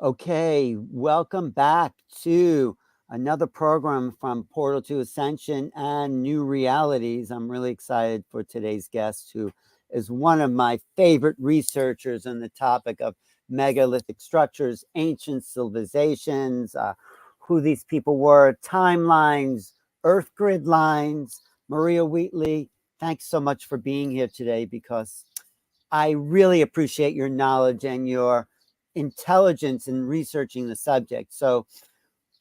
Okay, welcome back to another program from Portal to Ascension and New Realities. I'm really excited for today's guest, who is one of my favorite researchers on the topic of megalithic structures, ancient civilizations, who these people were, timelines, earth grid lines. Maria Wheatley, thanks so much for being here today, because I really appreciate your knowledge and your intelligence in researching the subject. So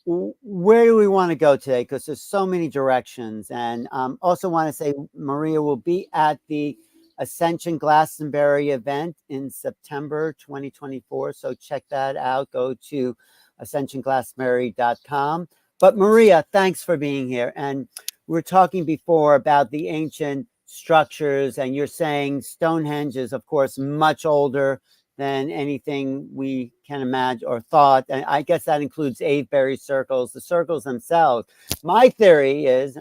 where do we want to go today? Because there's so many directions. And also want to say Maria will be at the Ascension Glastonbury event in September 2024. So check that out. Go to ascensionglastonbury.com. But Maria, thanks for being here. And we're talking before about the ancient structures, and you're saying Stonehenge is, of course, much older than anything we can imagine or thought. And I guess that includes Avebury circles, the circles themselves. My theory is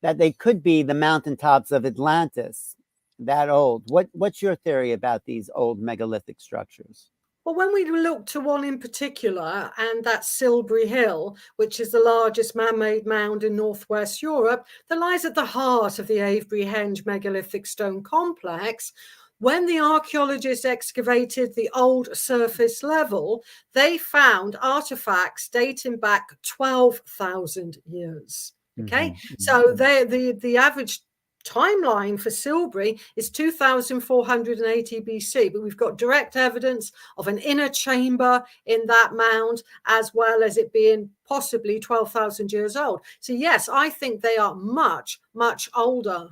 that they could be the mountaintops of Atlantis, that old. What's your theory about these old megalithic structures? Well, when we look to one in particular, and that's Silbury Hill, which is the largest man-made mound in northwest Europe, that lies at the heart of the Avebury-Henge megalithic stone complex. When the archaeologists excavated the old surface level, they found artifacts dating back 12,000 years. Okay, so the average timeline for Silbury is 2480 BC, but we've got direct evidence of an inner chamber in that mound, as well as it being possibly 12,000 years old. So yes, I think they are much, much older.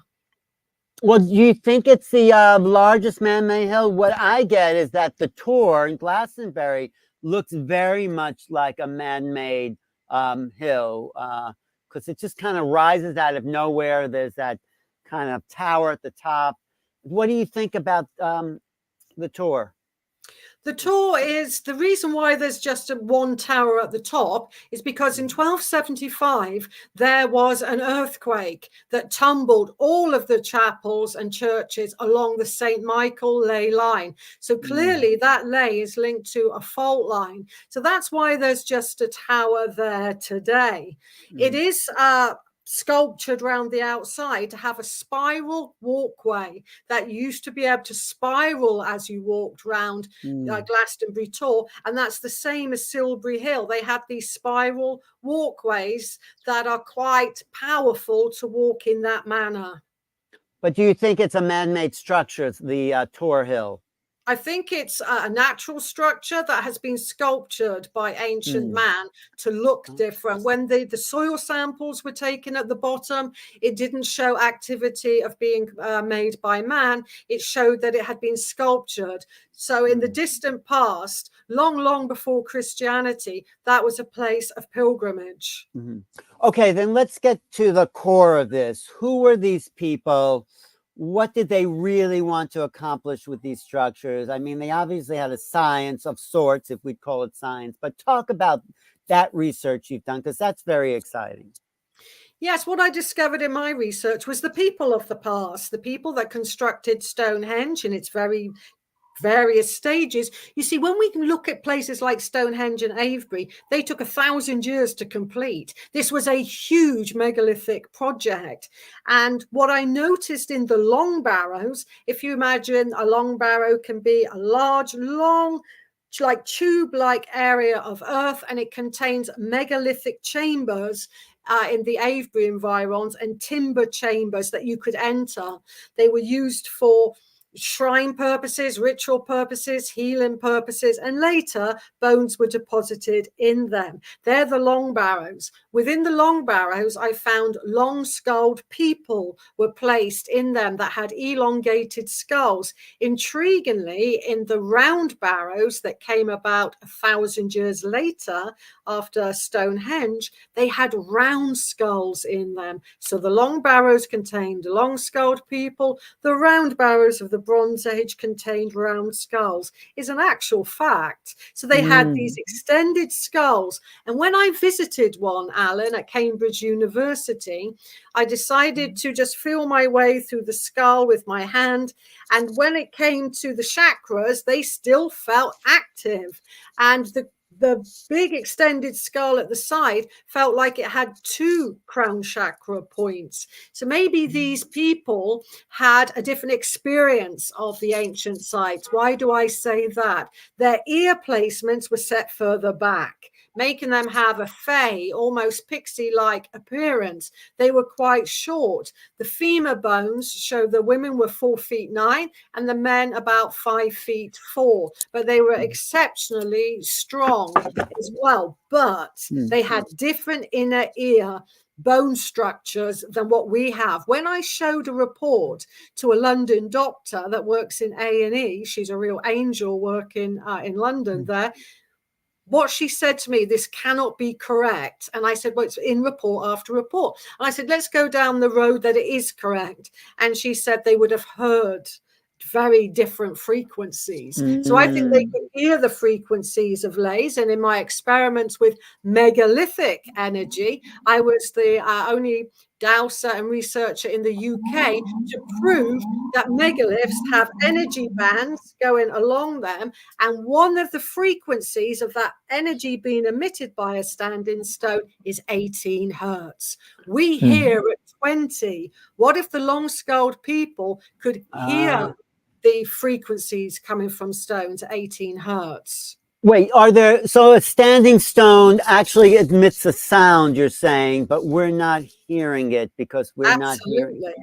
Well, do you think it's the largest man-made hill? What I get is that the Tor in Glastonbury looks very much like a man-made hill, because it just kind of rises out of nowhere. There's that kind of tower at the top. What do you think about the Tor? The Tor is the reason why there's just one tower at the top is because in 1275 there was an earthquake that tumbled all of the chapels and churches along the St. Michael ley line. So clearly that ley is linked to a fault line. So that's why there's just a tower there today. It is sculptured around the outside to have a spiral walkway that used to be able to spiral as you walked around Glastonbury Tor, and that's the same as Silbury Hill. They had these spiral walkways that are quite powerful to walk in that manner. But do you think it's a man-made structure, the Tor Hill? I think it's a natural structure that has been sculptured by ancient man to look different. When the soil samples were taken at the bottom, it didn't show activity of being made by man. It showed that it had been sculptured. So in the distant past, long, long before Christianity, that was a place of pilgrimage. Okay, then let's get to the core of this. Who were these people? What did they really want to accomplish with these structures? I mean, they obviously had a science of sorts, if we'd call it science, but talk about that research you've done, because that's very exciting. Yes, what I discovered in my research was the people of the past, the people that constructed Stonehenge in its various stages. You see, when we look at places like Stonehenge and Avebury, they took 1,000 years to complete. This was a huge megalithic project. And what I noticed in the long barrows, if you imagine a long barrow can be a large, long, like tube-like area of earth, and it contains megalithic chambers in the Avebury environs and timber chambers that you could enter. They were used for shrine purposes, ritual purposes, healing purposes, and later bones were deposited in them. They're the long barrows. Within the long barrows, I found long-skulled people were placed in them that had elongated skulls. Intriguingly, in the round barrows that came about 1,000 years later after Stonehenge, they had round skulls in them. So the long barrows contained long-skulled people, the round barrows of the Bronze Age contained round skulls is an actual fact. So they had these extended skulls. And when I visited one, Alan, at Cambridge University, I decided to just feel my way through the skull with my hand. And when it came to the chakras, they still felt active. And the the big extended skull at the side felt like it had 2 crown chakra points. So maybe these people had a different experience of the ancient sites. Why do I say that? Their ear placements were set further back, making them have a fey, almost pixie-like appearance. They were quite short. The femur bones show the women were 4'9" and the men about 5'4", but they were exceptionally strong as well. But they had different inner ear bone structures than what we have. When I showed a report to a London doctor that works in A&E, she's a real angel working in London there, what she said to me, this cannot be correct. And I said, well, it's in report after report. And I said, let's go down the road that it is correct. And she said they would have heard very different frequencies. So I think they could hear the frequencies of lays. And in my experiments with megalithic energy, I was the only dowser and researcher in the UK to prove that megaliths have energy bands going along them. And one of the frequencies of that energy being emitted by a standing stone is 18 hertz. We hear at 20. What if the long-skulled people could hear the frequencies coming from stones at 18 hertz? Wait, so a standing stone actually emits a sound, you're saying, but we're not hearing it because we're not hearing it.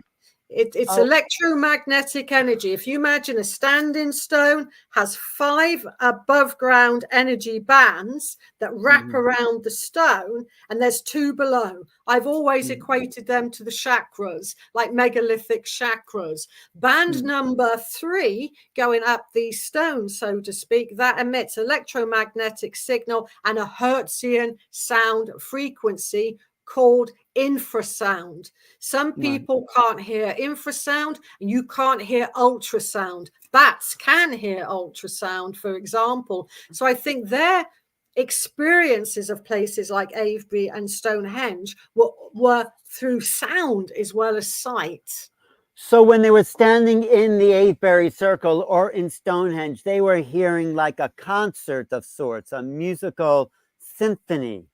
It's electromagnetic energy. If you imagine a standing stone has 5 above ground energy bands that wrap around the stone, and there's 2 below. I've always equated them to the chakras, like megalithic chakras. Band number 3 going up these stones, so to speak, that emits electromagnetic signal and a Hertzian sound frequency called infrasound. Some people can't hear infrasound, and you can't hear ultrasound. Bats can hear ultrasound, for example. So I think their experiences of places like Avebury and Stonehenge were through sound as well as sight. So when they were standing in the Avebury Circle or in Stonehenge, they were hearing like a concert of sorts, a musical symphony.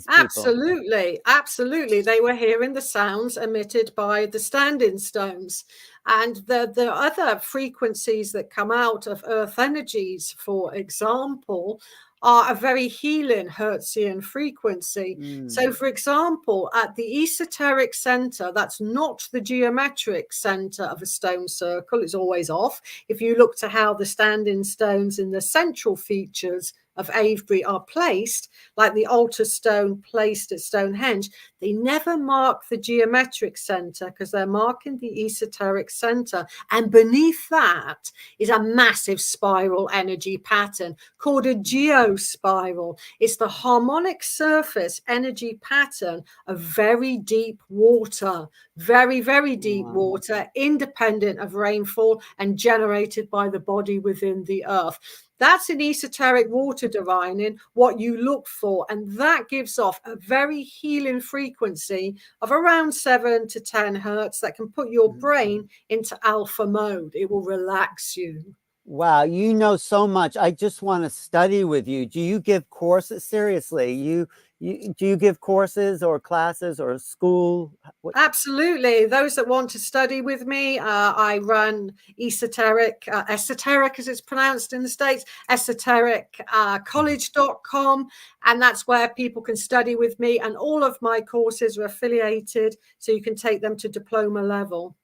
Absolutely, absolutely. They were hearing the sounds emitted by the standing stones. And the other frequencies that come out of earth energies, for example, are a very healing Hertzian frequency. So, for example, at the esoteric center, that's not the geometric center of a stone circle, it's always off. If you look to how the standing stones in the central features of Avebury are placed, like the altar stone placed at Stonehenge, they never mark the geometric center because they're marking the esoteric center. And beneath that is a massive spiral energy pattern called a geospiral. It's the harmonic surface energy pattern of very deep water, very, very deep water, independent of rainfall and generated by the body within the earth. That's an esoteric water divining, what you look for. And that gives off a very healing frequency of around 7 to 10 hertz that can put your brain into alpha mode. It will relax you. Wow, you know so much. I just want to study with you. Do you give courses? Seriously, do you give courses or classes or school? Absolutely. Those that want to study with me, I run esoteric as it's pronounced in the States, esotericcollege.com. And that's where people can study with me. And all of my courses are affiliated, so you can take them to diploma level.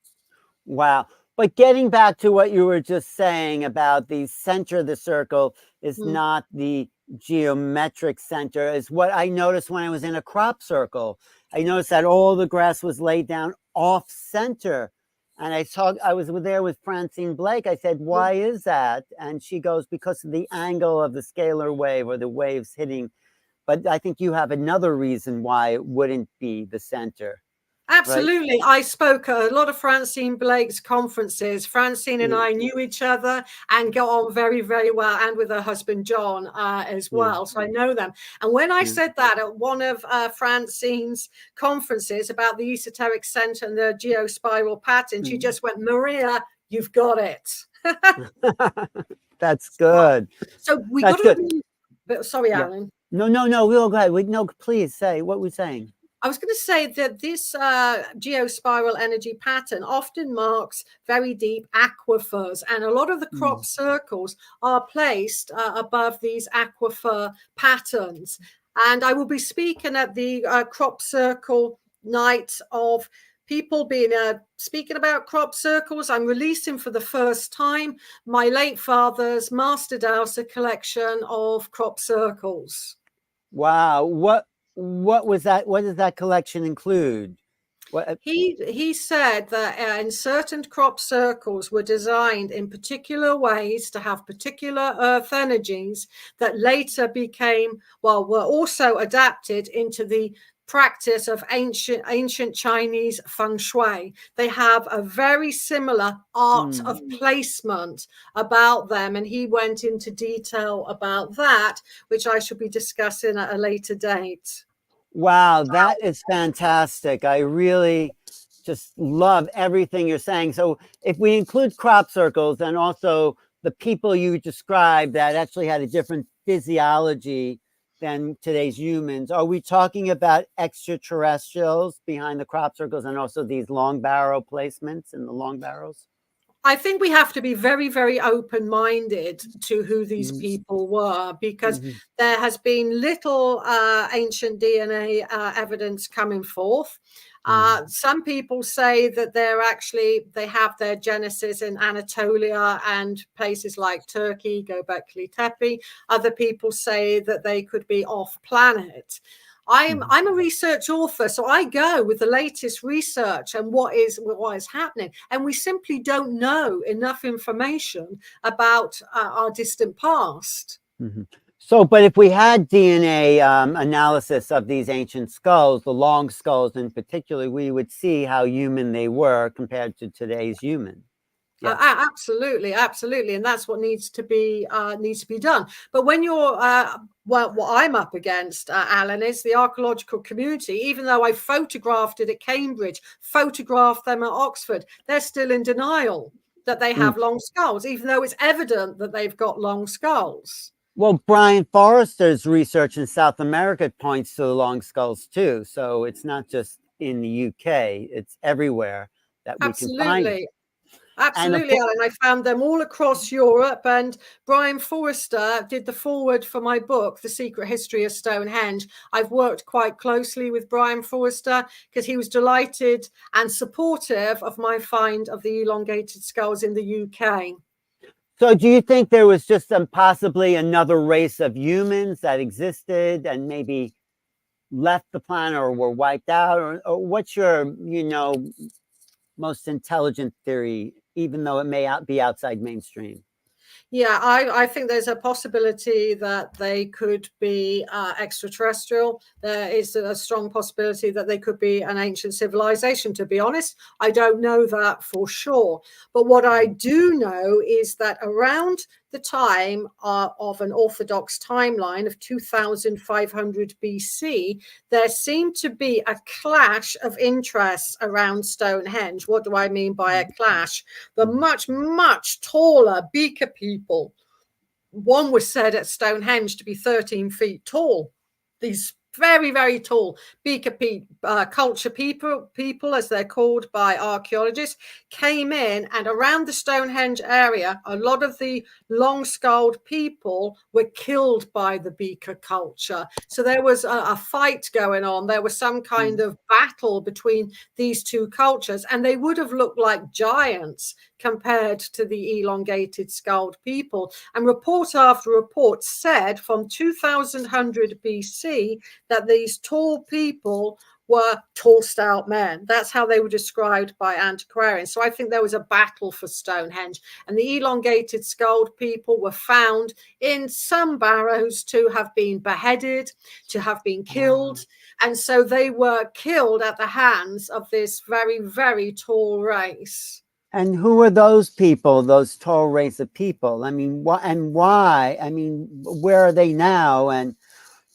Wow. But getting back to what you were just saying about the center of the circle is not the geometric center, is what I noticed when I was in a crop circle. I noticed that all the grass was laid down off center. And I was there with Francine Blake. I said, why is that? And she goes, because of the angle of the scalar wave or the waves hitting. But I think you have another reason why it wouldn't be the center. Absolutely. Right? I spoke at a lot of Francine Blake's conferences. Francine and I knew each other and got on very, very well, and with her husband, John, as well. So I know them. And when I said that at one of Francine's conferences about the esoteric center and the geospiral pattern, she just went, Maria, you've got it. That's good. So we got to But sorry, Yeah. Alan. No. We'll go ahead. No, please say what we're saying. I was going to say that this geospiral energy pattern often marks very deep aquifers, and a lot of the crop circles are placed above these aquifer patterns. And I will be speaking at the crop circle night of people being speaking about crop circles. I'm releasing for the first time my late father's Master Dowser collection of crop circles. Wow. What was that? What does that collection include? What? He said that in certain crop circles were designed in particular ways to have particular earth energies that later were also adapted into the practice of ancient Chinese feng shui. They have a very similar art of placement about them, and he went into detail about that, which I shall be discussing at a later date. Wow, that is fantastic. I really just love everything you're saying. So if we include crop circles and also the people you described that actually had a different physiology than today's humans, are we talking about extraterrestrials behind the crop circles and also these long barrow placements in the long barrows? I think we have to be very, very open-minded to who these people were, because there has been little ancient DNA evidence coming forth. Some people say that they have their genesis in Anatolia and places like Turkey, Göbekli Tepe. Other people say that they could be off planet. I'm a research author, so I go with the latest research and what is happening, and we simply don't know enough information about our distant past. So, but if we had DNA analysis of these ancient skulls, the long skulls in particular, we would see how human they were compared to today's human. Yeah. Absolutely, and that's what needs to be done. But when you're what I'm up against, Alan, is the archaeological community. Even though I photographed it at Cambridge, photographed them at Oxford, they're still in denial that they have long skulls, even though it's evident that they've got long skulls. Well, Brian Forrester's research in South America points to the long skulls too. So it's not just in the UK; it's everywhere that we can find it. Absolutely, Alan. I found them all across Europe, and Brian Forrester did the foreword for my book, The Secret History of Stonehenge. I've worked quite closely with Brian Forrester because he was delighted and supportive of my find of the elongated skulls in the UK. So do you think there was just possibly another race of humans that existed and maybe left the planet or were wiped out? Or what's your, most intelligent theory, even though it may be outside mainstream? Yeah, I think there's a possibility that they could be extraterrestrial. There is a strong possibility that they could be an ancient civilization. To be honest, I don't know that for sure. But what I do know is that around the time of an orthodox timeline of 2500 BC, there seemed to be a clash of interests around Stonehenge. What do I mean by a clash? The much, much taller beaker people. One was said at Stonehenge to be 13 feet tall. These very, very tall beaker culture people, as they're called by archaeologists, came in, and around the Stonehenge area, a lot of the long-skulled people were killed by the beaker culture. So there was a fight going on. There was some kind of battle between these two cultures, and they would have looked like giants compared to the elongated skulled people. And report after report said from 2100 BC that these tall people were tall, stout men. That's how they were described by antiquarians. So I think there was a battle for Stonehenge, and the elongated skulled people were found in some barrows to have been beheaded, to have been killed. And so they were killed at the hands of this very, very tall race. And who are those people, those tall race of people? I mean, why? I mean, where are they now? And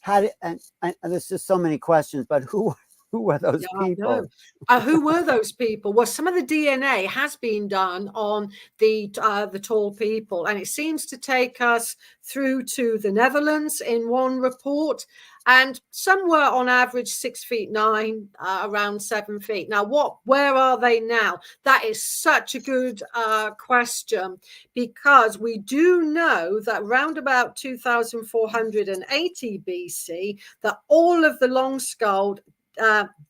how did, and there's just so many questions, but who Who were those Yeah, I people? know. Who were those people? Well, some of the DNA has been done on the tall people, and it seems to take us through to the Netherlands in one report. And some were on average 6'9", around 7 feet. Now, where are they now? That is such a good question, because we do know that around about 2480 BC, that all of the long-skulled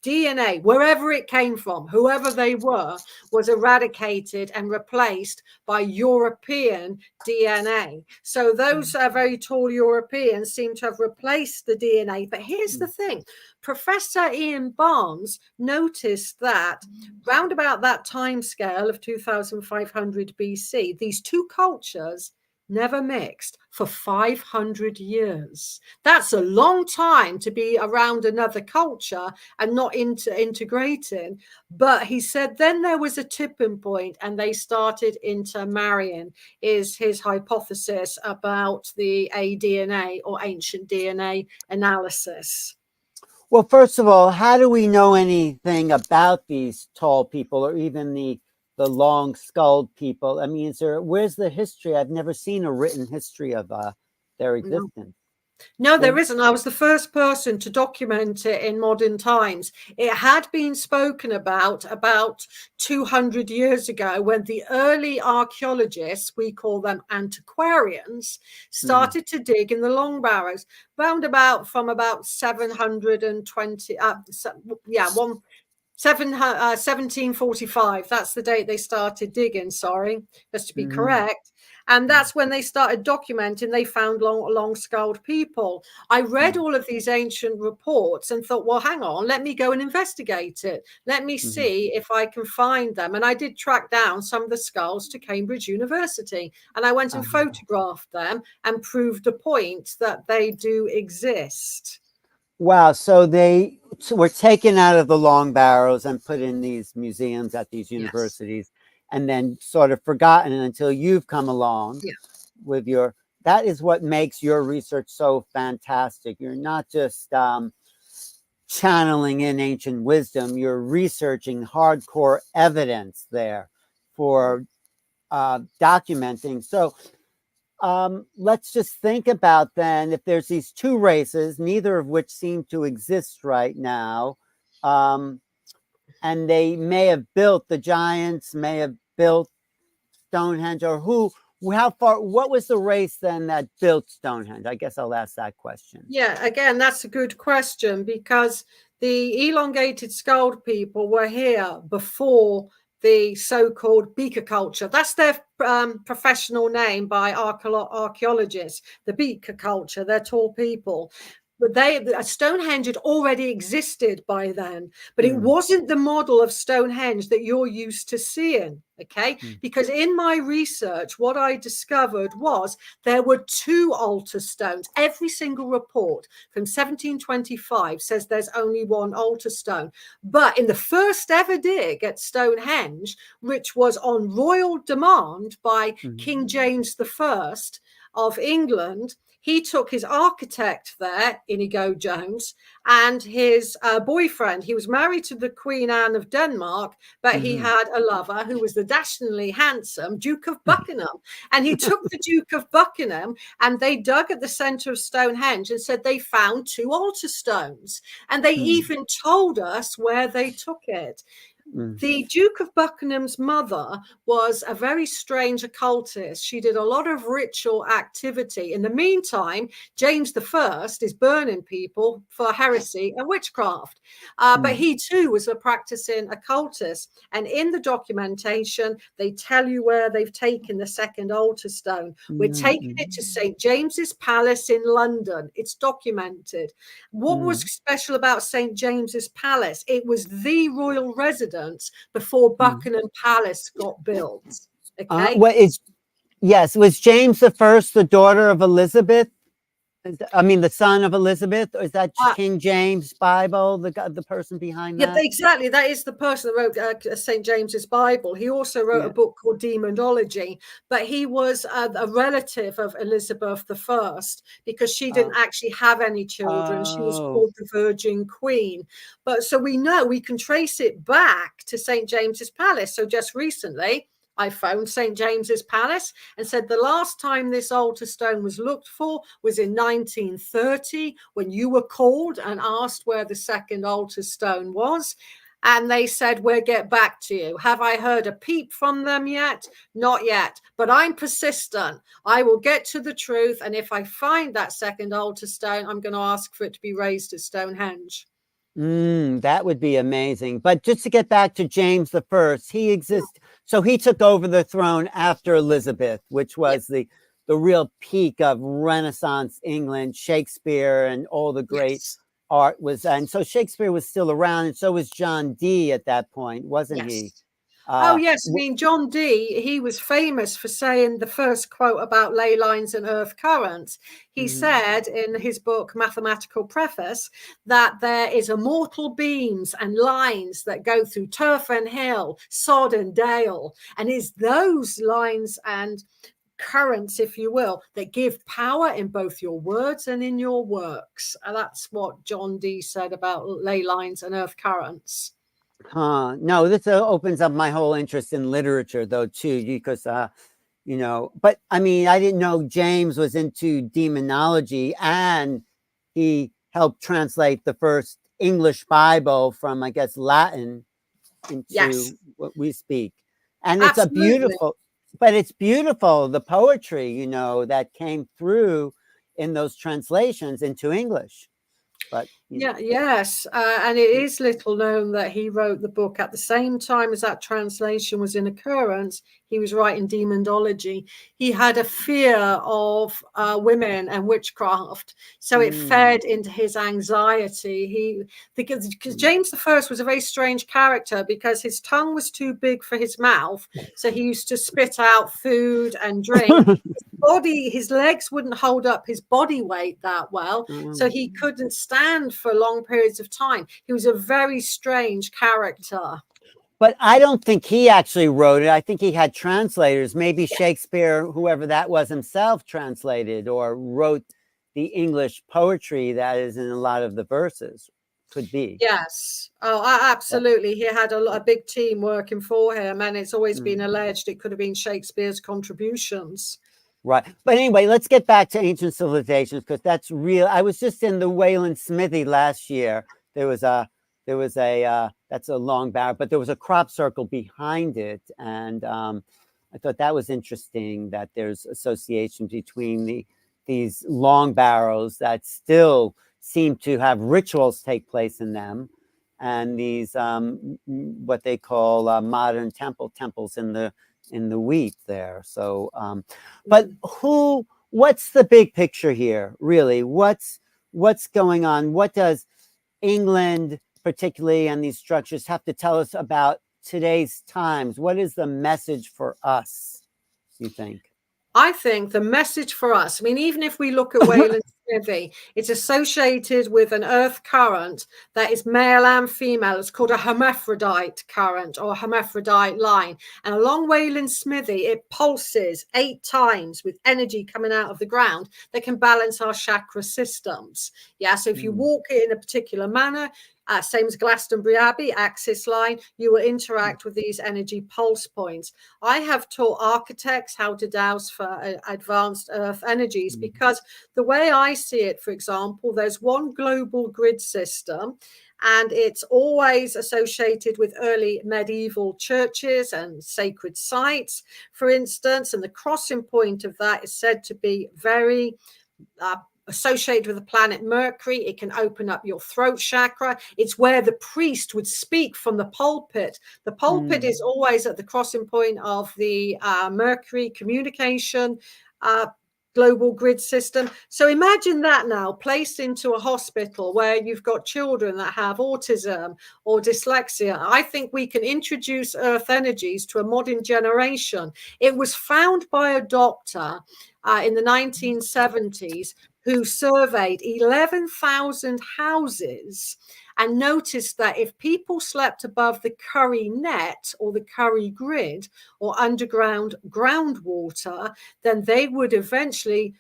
DNA, wherever it came from, whoever they were, was eradicated and replaced by European DNA. So those very tall Europeans seem to have replaced the DNA. But here's the thing. Professor Ian Barnes noticed that round about that time scale of 2500 BC, these two cultures never mixed for 500 years. That's a long time to be around another culture and not integrating. But he said then there was a tipping point and they started intermarrying, is his hypothesis about the aDNA or ancient DNA analysis. Well, first of all, how do we know anything about these tall people, or even the long-skulled people? I mean, where's the history? I've never seen a written history of their existence. No, there isn't. I was the first person to document it in modern times. It had been spoken about 200 years ago, when the early archaeologists, we call them antiquarians, started to dig in the long barrows, from about 720, 1745. That's the date they started digging, sorry, just to be correct. And that's when they started documenting. They found long-skulled people. I read all of these ancient reports and thought, well, hang on, let me go and investigate it. Let me see if I can find them. And I did track down some of the skulls to Cambridge University. And I went and photographed them and proved a point that they do exist. Wow. So they were taken out of the long barrows and put in these museums at these universities, and then sort of forgotten until you've come along with your, that is what makes your research so fantastic. You're not just channeling in ancient wisdom, you're researching hardcore evidence there for documenting. So let's just think about then, if there's these two races, neither of which seem to exist right now, and they may have built, the giants may have built Stonehenge, or how far, what was the race then that built Stonehenge? I guess I'll ask that question. Yeah, again, that's a good question, because the elongated skulled people were here before the so-called beaker culture. That's their professional name by archaeologists, the beaker culture. They're tall people. But Stonehenge had already existed by then, but it wasn't the model of Stonehenge that you're used to seeing, okay? Because in my research, what I discovered was there were two altar stones. Every single report from 1725 says there's only one altar stone. But in the first ever dig at Stonehenge, which was on royal demand by King James I of England, he took his architect there, Inigo Jones, and his boyfriend. He was married to the Queen Anne of Denmark, but he had a lover who was the dashingly handsome Duke of Buckingham. And he took the Duke of Buckingham, and they dug at the center of Stonehenge and said they found two altar stones. And they even told us where they took it. The Duke of Buckingham's mother was a very strange occultist. She did a lot of ritual activity. In the meantime, James I is burning people for heresy and witchcraft. But he too was a practicing occultist. And in the documentation, they tell you where they've taken the second altar stone. We're taking it to St. James's Palace in London. It's documented. What was special about St. James's Palace? It was the royal residence before Buckingham Palace got built. Okay. Was James I the daughter of Elizabeth I mean, the son of Elizabeth, or is that Uh, King James Bible, the person behind Yeah, that? exactly. That is the person that wrote St. James's Bible. He also wrote a Yeah. book called Demonology, but he was a relative of Elizabeth I because she Uh, didn't actually have any children. She was oh. called the Virgin Queen. But so we know we can trace it back to St. James's Palace. So just recently, I phoned St. James's Palace and said the last time this altar stone was looked for was in 1930 when you were called and asked where the second altar stone was. And they said, we'll get back to you. Have I heard a peep from them yet? Not yet. But I'm persistent. I will get to the truth. And if I find that second altar stone, I'm going to ask for it to be raised at Stonehenge. That would be amazing. But just to get back to James the First, he exists. So he took over the throne after Elizabeth, which Yeah. was the real peak of Renaissance England. Shakespeare and all the great Yes. art was, and so Shakespeare was still around, and so was John Dee at that point, wasn't he? Yes. Oh, yes. I W- mean, John Dee, he was famous for saying the first quote about ley lines and earth currents. He mhm. said in his book, Mathematical Preface, that there is immortal beams and lines that go through turf and hill, sod and dale. And it's those lines and currents, if you will, that give power in both your words and in your works. And that's what John Dee said about ley lines and earth currents. No, this opens up my whole interest in literature, though, too, because but I mean, I didn't know James was into demonology, and he helped translate the first English Bible from, I guess, Latin Yes, into what we speak. And it's a absolutely. beautiful, but it's beautiful, the poetry, that came through in those translations into English. But, Yeah, yes. And it is little known that he wrote the book at the same time as that translation was in occurrence. He was writing demonology. He had a fear of women and witchcraft, so it mm, fed into his anxiety. Because mm. James the First was a very strange character because his tongue was too big for his mouth, so he used to spit out food and drink. His legs wouldn't hold up his body weight that well, so he couldn't stand for long periods of time. He was a very strange character. But I don't think he actually wrote it. I think he had translators. Maybe Yeah. Shakespeare, whoever that was himself, translated or wrote the English poetry that is in a lot of the verses. Could be. Yes. Oh, But, absolutely. He had a big team working for him, and it's always been mm, alleged it could have been Shakespeare's contributions. right. But anyway, let's get back to ancient civilizations, because that's real. I was just in the Wayland Smithy last year. There was a that's a long barrel, but there was a crop circle behind it, and I thought that was interesting that there's association between these long barrows that still seem to have rituals take place in them, and these what they call modern temples in the wheat there. So, but what's the big picture here, really? What's going on? What does England, particularly, and these structures have to tell us about today's times? What is the message for us, you think? I think the message for us, I mean, even if we look at Wayland Smithy, it's associated with an earth current that is male and female. It's called a hermaphrodite current or a hermaphrodite line. And along Wayland Smithy, it pulses 8 times with energy coming out of the ground that can balance our chakra systems. Yeah, so if you Mm. walk it in a particular manner, same as Glastonbury Abbey, axis line, you will interact with these energy pulse points. I have taught architects how to dowse for advanced earth energies because the way I see it, for example, there's one global grid system, and it's always associated with early medieval churches and sacred sites, for instance. And the crossing point of that is said to be very associated with the planet Mercury. It can open up your throat chakra. It's where the priest would speak from the pulpit. The pulpit Mm. is always at the crossing point of the Mercury communication global grid system. So imagine that now placed into a hospital where you've got children that have autism or dyslexia. I think we can introduce earth energies to a modern generation. It was found by a doctor in the 1970s who surveyed 11,000 houses and noticed that if people slept above the Curry net or the Curry grid or underground groundwater, then they would eventually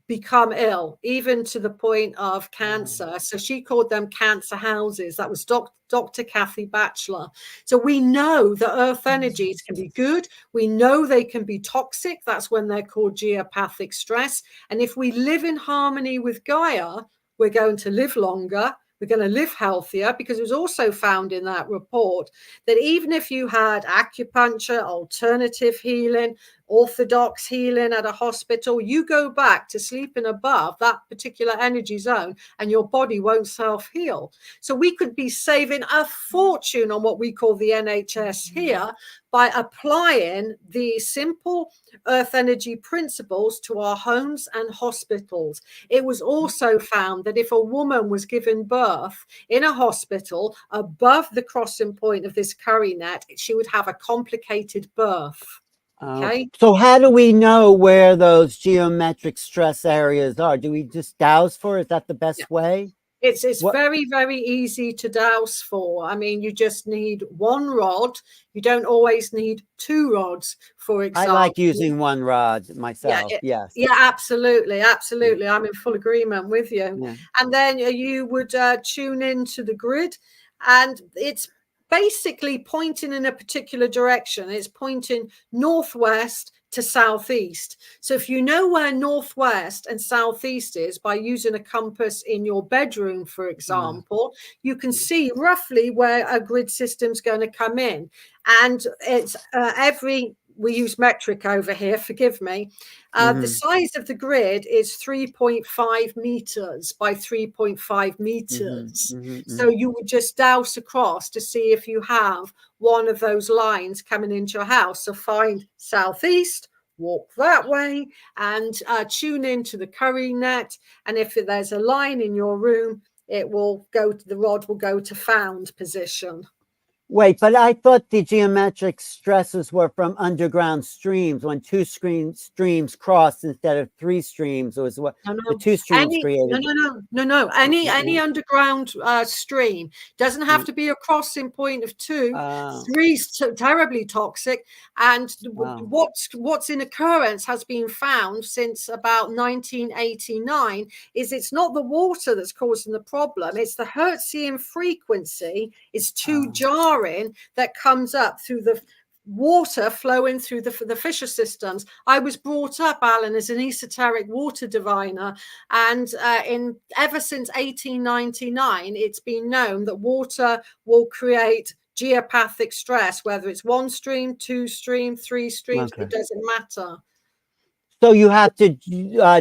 become ill, even to the point of cancer. So she called them cancer houses. That was Dr. Kathy Batchelor. So we know that earth energies can be good. We know they can be toxic. That's when they're called geopathic stress. And if we live in harmony with Gaia, we're going to live longer. We're going to live healthier, because it was also found in that report that even if you had acupuncture, alternative healing, orthodox healing at a hospital, you go back to sleeping above that particular energy zone and your body won't self-heal. So we could be saving a fortune on what we call the NHS here by applying the simple earth energy principles to our homes and hospitals. It was also found that if a woman was given birth in a hospital above the crossing point of this curry net, she would have a complicated birth. Okay. So how do we know where those geometric stress areas are? Do we just douse for it? Is that the best way? It's very, very easy to douse for. I mean, you just need one rod. You don't always need two rods, for example. I like using one rod myself. Yes. Yeah, absolutely. Absolutely. I'm in full agreement with you. Yeah. And then you would tune into the grid, and it's basically pointing in a particular direction. It's pointing northwest to southeast. So if you know where northwest and southeast is by using a compass in your bedroom, for example, you can see roughly where a grid system's going to come in. And it's we use metric over here, forgive me. The size of the grid is 3.5 meters by 3.5 meters. So you would just douse across to see if you have one of those lines coming into your house. So find southeast, walk that way, and tune into the curry net. And if there's a line in your room, it will go to the rod will go to found position. Wait, but I thought the geometric stresses were from underground streams, when two streams crossed instead of three streams. It was what the two streams created. No. Any underground stream doesn't have to be a crossing point of two. Three's terribly toxic. And what's in occurrence has been found since about 1989 is it's not the water that's causing the problem. It's the Hertzian frequency is too jarring that comes up through the water flowing through the fissure systems. I was brought up, Alan, as an esoteric water diviner, and ever since 1899, it's been known that water will create geopathic stress, whether it's one stream, two stream, three streams, it doesn't matter. So you have to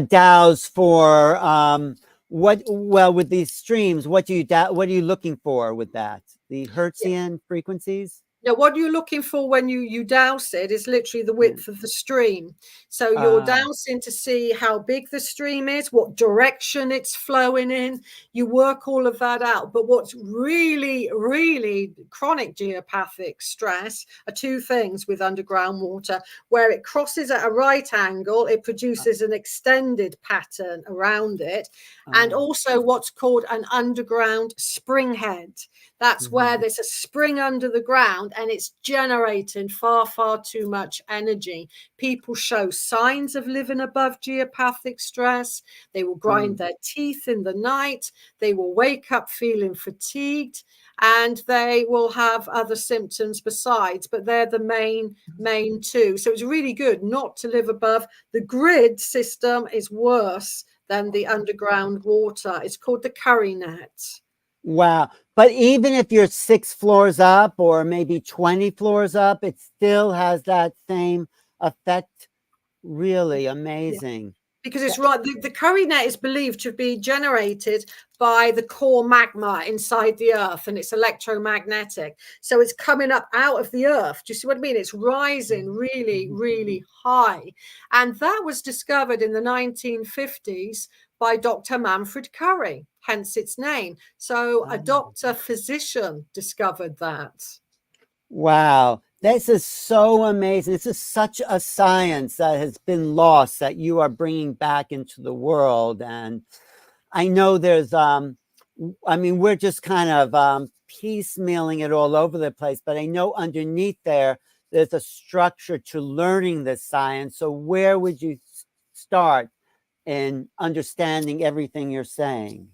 douse for with these streams. What are you looking for with that? The Hertzian frequencies? Now, what you're looking for when you douse it is literally the width of the stream. So you're dousing to see how big the stream is, what direction it's flowing in. You work all of that out. But what's really, really chronic geopathic stress are two things with underground water. Where it crosses at a right angle, it produces an extended pattern around it. And also what's called an underground spring head. That's where there's a spring under the ground and it's generating far, far too much energy. People show signs of living above geopathic stress. They will grind their teeth in the night. They will wake up feeling fatigued, and they will have other symptoms besides, but they're the main two. So it's really good not to live above. The grid system is worse than the underground water. It's called the curry net. Wow. But even if you're 6 floors up or maybe 20 floors up, it still has that same effect. Really amazing. Yeah. Because it's right. The curry net is believed to be generated by the core magma inside the earth, and it's electromagnetic. So it's coming up out of the earth. Do you see what I mean? It's rising really, really high. And that was discovered in the 1950s by Dr. Manfred Curry, hence its name. So a doctor physician discovered that. Wow. This is so amazing. This is such a science that has been lost that you are bringing back into the world. And I know there's, I mean, we're just kind of piecemealing it all over the place, but I know underneath there's a structure to learning this science. So where would you start in understanding everything you're saying?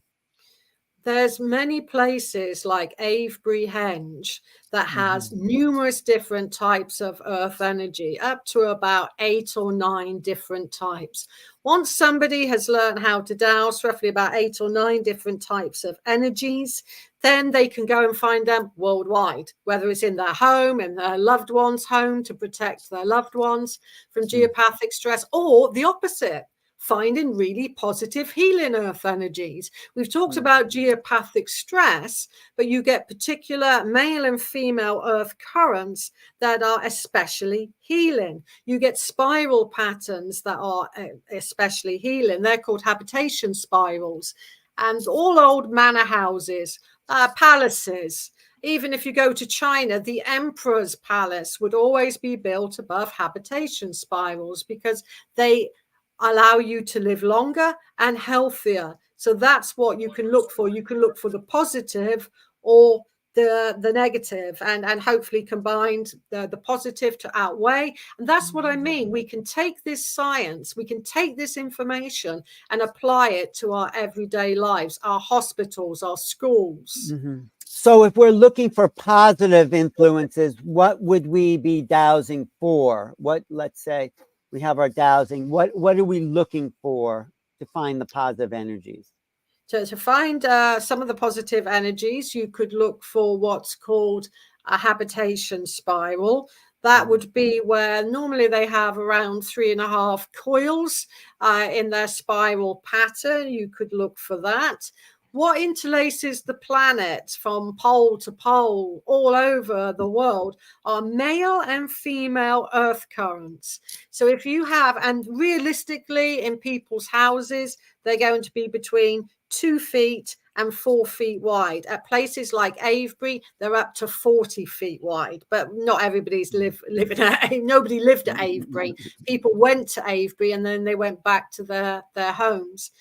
There's many places like Avebury Henge that has numerous different types of earth energy, up to about 8 or 9 different types. Once somebody has learned how to dowse roughly about 8 or 9 different types of energies, then they can go and find them worldwide, whether it's in their home, in their loved one's home to protect their loved ones from geopathic stress, or the opposite, finding really positive healing earth energies. We've talked about geopathic stress, but you get particular male and female earth currents that are especially healing. You get spiral patterns that are especially healing. They're called habitation spirals. And all old manor houses, palaces, even if you go to China, the emperor's palace would always be built above habitation spirals because they allow you to live longer and healthier. So that's what you can look for. You can look for the positive or the negative, and hopefully combined the positive to outweigh. And that's what I mean. We can take this science, we can take this information and apply it to our everyday lives, our hospitals, our schools. So if we're looking for positive influences, what would we be dowsing for? What, let's say we have our dowsing, what are we looking for to find the positive energies? To find some of the positive energies, you could look for what's called a habitation spiral. That would be where normally they have around 3.5 coils in their spiral pattern. You could look for that. What interlaces the planet from pole to pole all over the world are male and female earth currents. So if you have, and realistically in people's houses, they're going to be between 2 feet and 4 feet wide. At places like Avebury, they're up to 40 feet wide, but not everybody's living at, nobody lived at Avebury. People went to Avebury and then they went back to their homes.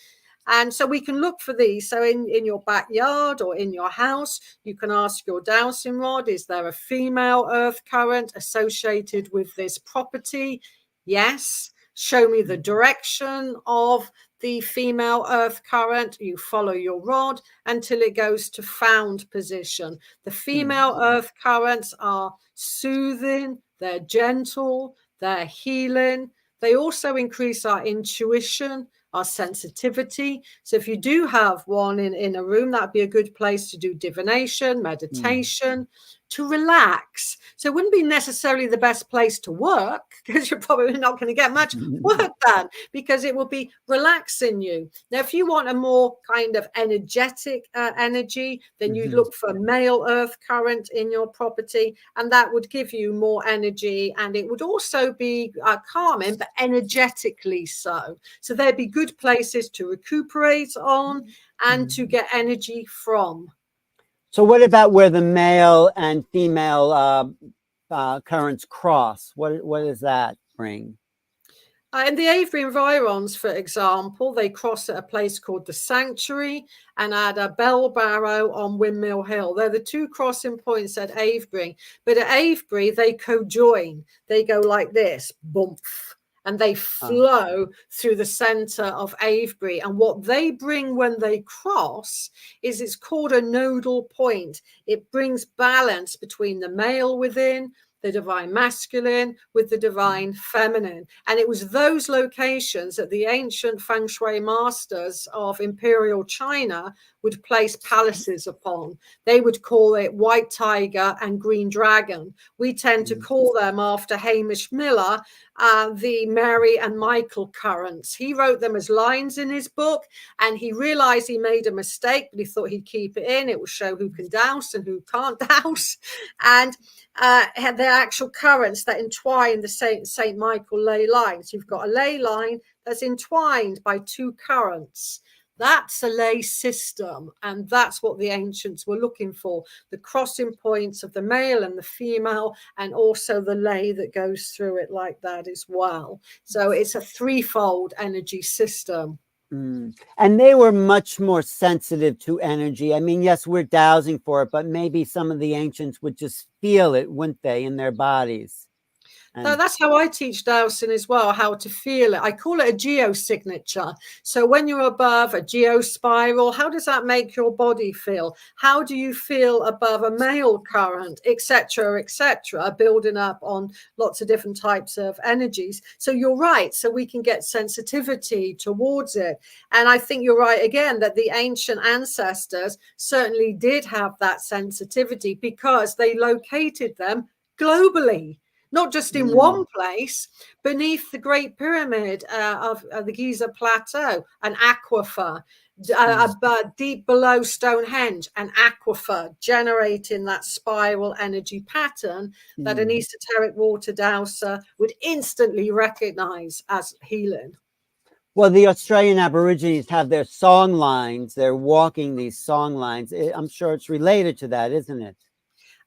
And so we can look for these. So in your backyard or in your house, you can ask your dowsing rod, is there a female earth current associated with this property? Yes. Show me the direction of the female earth current. You follow your rod until it goes to found position. The female earth currents are soothing, they're gentle, they're healing. They also increase our intuition, our sensitivity. So if you do have one in a room, that'd be a good place to do divination, meditation, to relax. So it wouldn't be necessarily the best place to work because you're probably not going to get much work done because it will be relaxing you. Now, if you want a more kind of energetic energy, then you'd look for male earth current in your property, and that would give you more energy, and it would also be calming, but energetically so. So there'd be good places to recuperate on and to get energy from. So what about where the male and female currents cross? What does that bring? In the Avebury environs, for example, they cross at a place called the Sanctuary and at a Bell Barrow on Windmill Hill. They're the two crossing points at Avebury. But at Avebury, they co-join. They go like this, bump, and they flow through the center of Avebury. And what they bring when they cross is it's called a nodal point. It brings balance between the male within, the divine masculine with the divine feminine. And it was those locations that the ancient feng shui masters of imperial China would place palaces upon. They would call it white tiger and green dragon. We tend to call them after Hamish Miller, the Mary and Michael currents. He wrote them as lines in his book, and he realized he made a mistake, but he thought he'd keep it in. It will show who can douse and who can't douse. And had their actual currents that entwine the Saint Michael ley lines. You've got a ley line that's entwined by two currents. That's a ley system, and that's what the ancients were looking for, the crossing points of the male and the female, and also the ley that goes through it like that as well. So it's a threefold energy system. And they were much more sensitive to energy. I mean, yes, we're dowsing for it, but maybe some of the ancients would just feel it, wouldn't they, in their bodies? So And that's how I teach dowsing as well, how to feel it. I call it a geosignature. So when you're above a geospiral, how does that make your body feel? How do you feel above a male current, etc., etc., building up on lots of different types of energies? So you're right. So we can get sensitivity towards it. And I think you're right again that the ancient ancestors certainly did have that sensitivity because they located them globally, not just in one place, beneath the Great Pyramid of the Giza Plateau, an aquifer, deep below Stonehenge, an aquifer, generating that spiral energy pattern that an esoteric water dowser would instantly recognize as healing. well, the Australian Aborigines have their song lines. They're walking these song lines. I'm sure it's related to that, isn't it?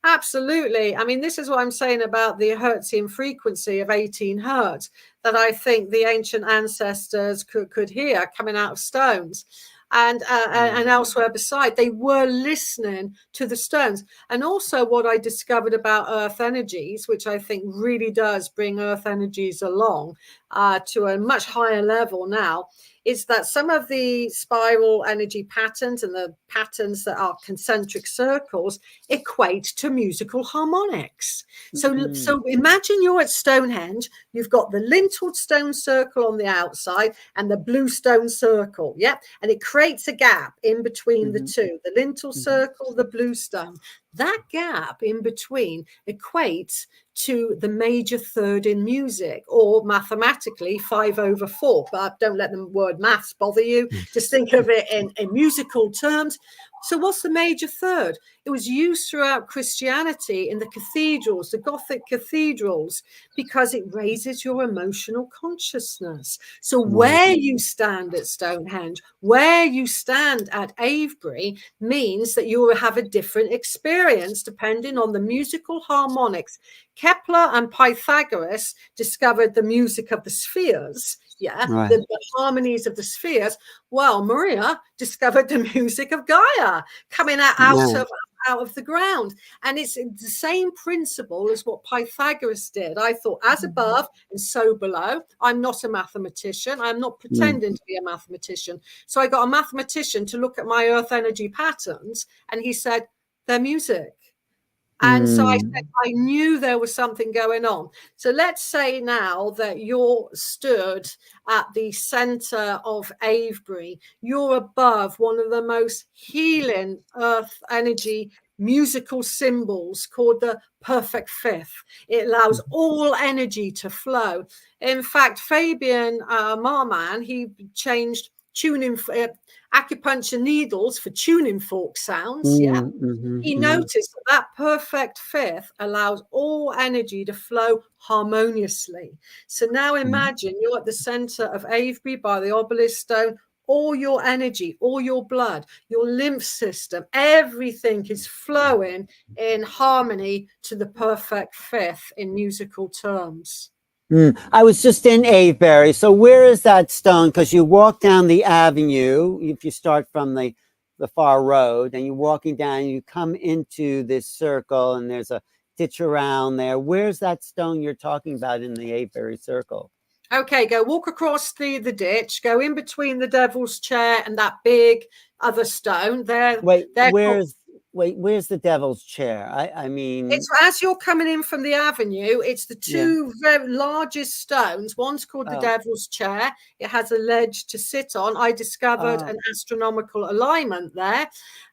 Absolutely. I mean, this is what I'm saying about the Hertzian frequency of 18 hertz that I think the ancient ancestors could hear coming out of stones. And elsewhere beside, they were listening to the stones. And also what I discovered about earth energies, which I think really does bring earth energies along to a much higher level now, is that some of the spiral energy patterns and the patterns that are concentric circles equate to musical harmonics. So imagine you're at Stonehenge, you've got the lintled stone circle on the outside and the blue stone circle, yeah? And it creates a gap in between the two, the lintel circle, the blue stone. That gap in between equates to the major third in music, or mathematically 5/4. But don't let the word maths bother you. Just think of it in musical terms. So what's the major third? It was used throughout Christianity in the cathedrals, the Gothic cathedrals, because it raises your emotional consciousness. So where you stand at Stonehenge, where you stand at Avebury, means that you will have a different experience depending on the musical harmonics. Kepler and Pythagoras discovered the music of the spheres, the harmonies of the spheres. Well, Maria discovered the music of Gaia coming out of the ground. And it's the same principle as what Pythagoras did. I thought, as above and so below. I'm not a mathematician. I'm not pretending to be a mathematician. So I got a mathematician to look at my earth energy patterns, and he said, they're music. And so I said, I knew there was something going on. So let's say now that you're stood at the center of Avebury. You're above one of the most healing earth energy musical symbols called the perfect fifth. It allows all energy to flow. In fact, Fabian Marman, he changed tuning acupuncture needles for tuning fork sounds. He noticed that perfect fifth allows all energy to flow harmoniously. So now imagine you're at the center of Avebury by the obelisk stone. All your energy, all your blood, your lymph system, everything is flowing in harmony to the perfect fifth in musical terms. I was just in Avebury. So where is that stone? Because you walk down the avenue, if you start from the far road, and you're walking down, and you come into this circle, and there's a ditch around there. Where's that stone you're talking about in the Avebury circle? Okay, go walk across the ditch, go in between the devil's chair and that big other stone. Where's the devil's chair? I mean, it's as you're coming in from the avenue, it's the two very largest stones. One's called the devil's chair. It has a ledge to sit on. I discovered an astronomical alignment there.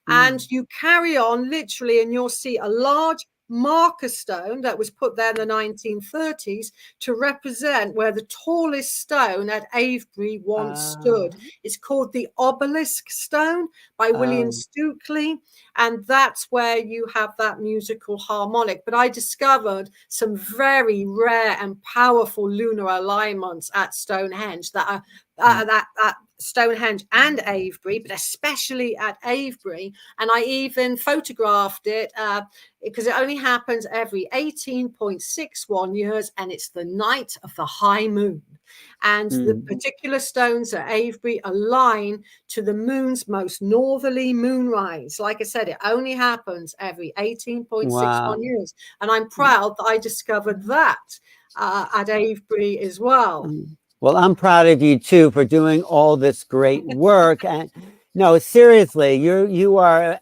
And you carry on literally, and you'll see a large marker stone that was put there in the 1930s to represent where the tallest stone at Avebury once stood. It's called the obelisk stone by William Stukeley, and that's where you have that musical harmonic. But I discovered some very rare and powerful lunar alignments at Stonehenge that are at Stonehenge and Avebury, but especially at Avebury. And I even photographed it because it only happens every 18.61 years, and it's the night of the high moon. And the particular stones at Avebury align to the moon's most northerly moonrise. Like I said, it only happens every 18.61 years. And I'm proud that I discovered that at Avebury as well. Well, I'm proud of you too for doing all this great work. And no, seriously, you are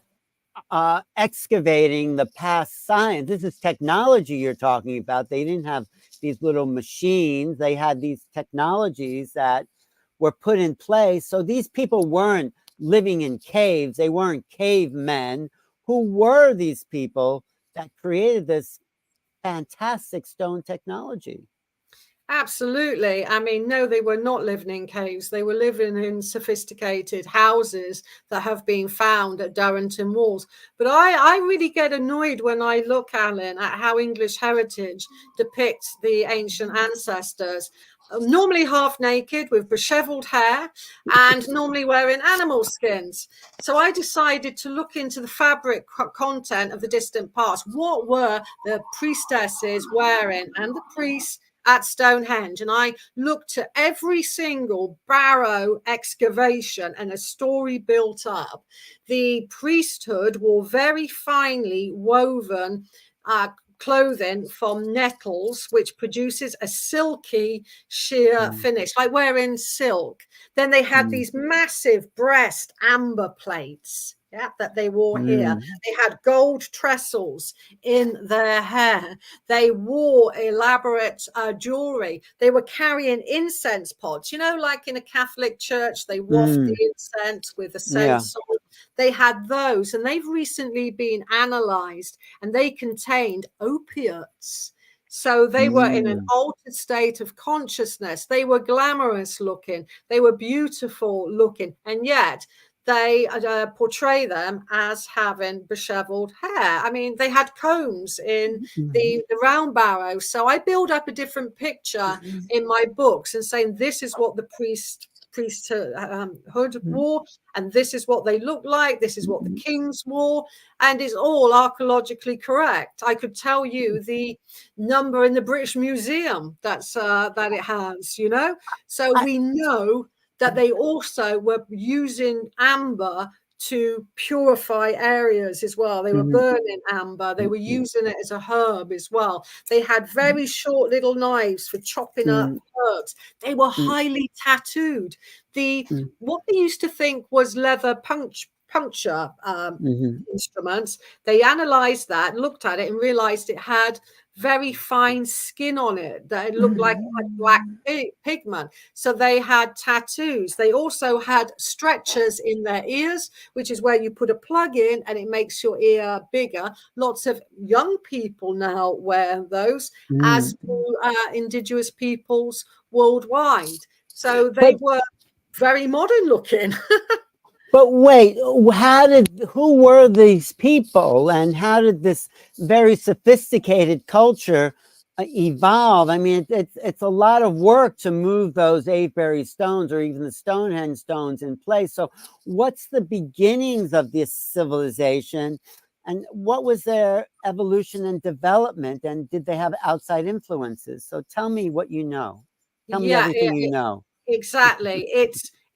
excavating the past science. This is technology you're talking about. They didn't have these little machines. They had these technologies that were put in place. So these people weren't living in caves. They weren't cavemen. Who were these people that created this fantastic stone technology? Absolutely. I mean, no, they were not living in caves. They were living in sophisticated houses that have been found at Durrington walls. But I really get annoyed when I look, Alan, at how English heritage depicts the ancient ancestors. Normally half naked with disheveled hair and normally wearing animal skins. So I decided to look into the fabric content of the distant past. What were the priestesses wearing and the priests at Stonehenge? And I looked at every single barrow excavation and a story built up. The priesthood wore very finely woven clothing from nettles, which produces a silky sheer finish, like wearing silk. Then they had these massive breast amber plates. Yeah, that they wore here. They had gold trestles in their hair. They wore elaborate jewelry. They were carrying incense pods, you know, like in a Catholic church, they waft the incense with a censer. They had those, and they've recently been analyzed, and they contained opiates. So they were in an altered state of consciousness. They were glamorous looking. They were beautiful looking, and yet they portray them as having disheveled hair. I mean, they had combs in the round barrow. So I build up a different picture in my books and saying this is what the priesthood wore, and this is what they look like. This is what the kings wore, and it's all archaeologically correct. I could tell you the number in the British Museum that it has, you know. So we know that they also were using amber to purify areas as well. They were burning amber. They were using it as a herb as well. They had very short little knives for chopping up herbs. They were highly tattooed. What they used to think was leather puncture instruments, they analyzed that, looked at it, and realized it had very fine skin on it, that it looked like black pigment. So they had tattoos. They also had stretchers in their ears, which is where you put a plug in and it makes your ear bigger. Lots of young people now wear those, as do indigenous peoples worldwide. So they were very modern looking. But wait, who were these people, and how did this very sophisticated culture evolve? I mean, it's a lot of work to move those Avebury stones or even the Stonehenge stones in place. So what's the beginnings of this civilization, and what was their evolution and development, and did they have outside influences? So tell me what you know. Tell me everything you know. Exactly.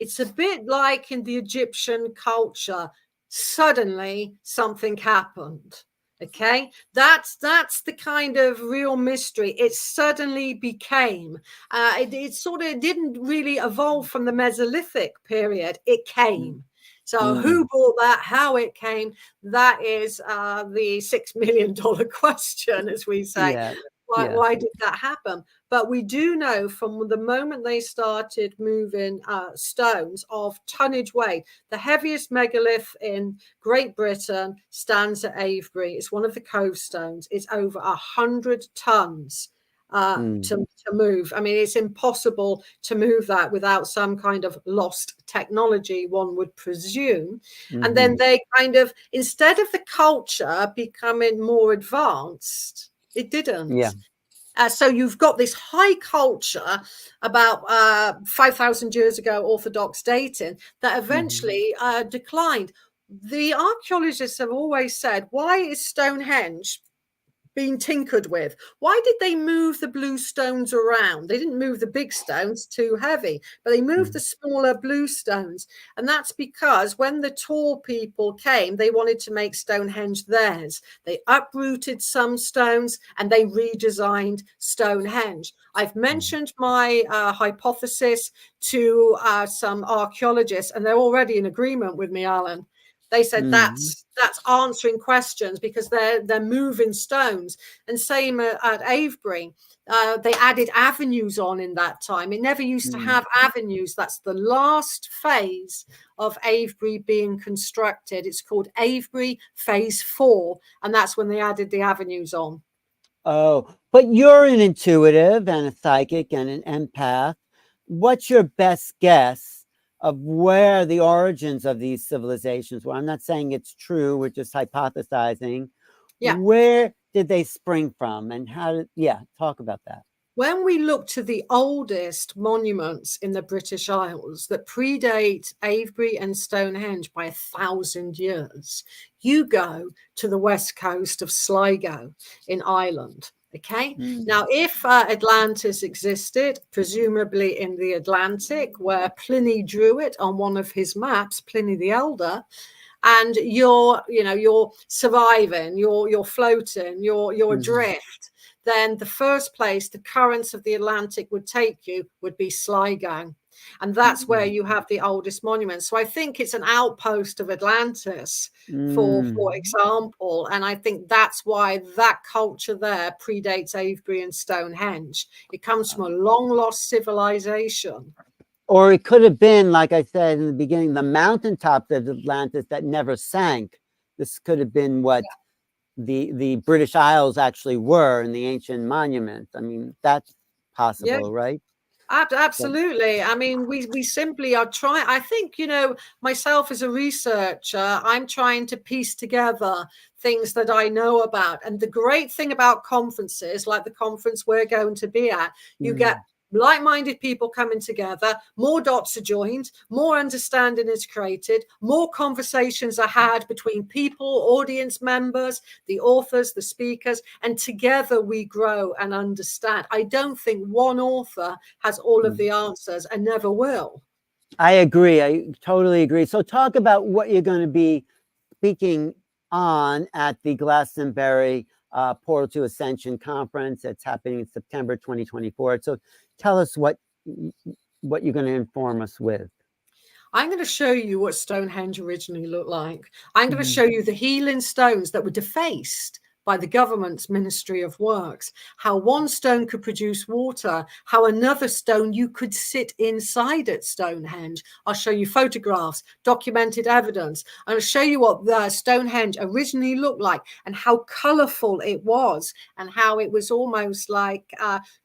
It's a bit like in the Egyptian culture. Suddenly something happened. Okay, that's the kind of real mystery. It suddenly became. It sort of didn't really evolve from the Mesolithic period. It came. So who brought that? How it came? That is the $6 million question, as we say. Yeah. Why did that happen? But we do know from the moment they started moving stones of tonnage weight, the heaviest megalith in Great Britain stands at Avebury. It's one of the cove stones. It's over 100 tons to move. I mean, it's impossible to move that without some kind of lost technology, one would presume. And then they kind of, instead of the culture becoming more advanced, it didn't. So you've got this high culture about 5,000 years ago, Orthodox dating, that eventually declined. The archaeologists have always said, why is Stonehenge being tinkered with? Why did they move the blue stones around? They didn't move the big stones, too heavy, but they moved the smaller blue stones. And that's because when the tall people came, they wanted to make Stonehenge theirs. They uprooted some stones and they redesigned Stonehenge. I've mentioned my hypothesis to some archaeologists, and they're already in agreement with me, Alan. They said that's answering questions because they're moving stones. And same at Avebury, they added avenues on in that time. It never used to have avenues. That's the last phase of Avebury being constructed. It's called Avebury Phase 4, and that's when they added the avenues on. Oh, but you're an intuitive and a psychic and an empath. What's your best guess of where the origins of these civilizations were? I'm not saying it's true, we're just hypothesizing. Yeah. Where did they spring from, and how did, talk about that. When we look to the oldest monuments in the British Isles that predate Avebury and Stonehenge by 1,000 years, you go to the west coast of Sligo in Ireland. Okay. Now, if Atlantis existed, presumably in the Atlantic, where Pliny drew it on one of his maps, Pliny the Elder, and you're surviving, you're floating, you're adrift, then the first place the currents of the Atlantic would take you would be Sligo. And that's where you have the oldest monuments. So I think it's an outpost of Atlantis, for example. And I think that's why that culture there predates Avebury and Stonehenge. It comes from a long lost civilization. Or it could have been, like I said in the beginning, the mountaintops of Atlantis that never sank. This could have been what the British Isles actually were in the ancient monuments. I mean, that's possible, right? Absolutely. I mean, we simply are trying. I think, myself as a researcher, I'm trying to piece together things that I know about. And the great thing about conferences, like the conference we're going to be at, you get like-minded people coming together, more dots are joined, more understanding is created, more conversations are had between people, audience members, the authors, the speakers, and together we grow and understand. I don't think one author has all of the answers and never will. I agree. I totally agree. So talk about what you're going to be speaking on at the Glastonbury Portal to Ascension Conference. It's happening in September 2024. So tell us what you're going to inform us with. I'm going to show you what Stonehenge originally looked like. I'm going to show you the healing stones that were defaced by the government's Ministry of Works, how one stone could produce water, how another stone you could sit inside at Stonehenge. I'll show you photographs, documented evidence. I'll show you what the Stonehenge originally looked like and how colorful it was and how it was almost like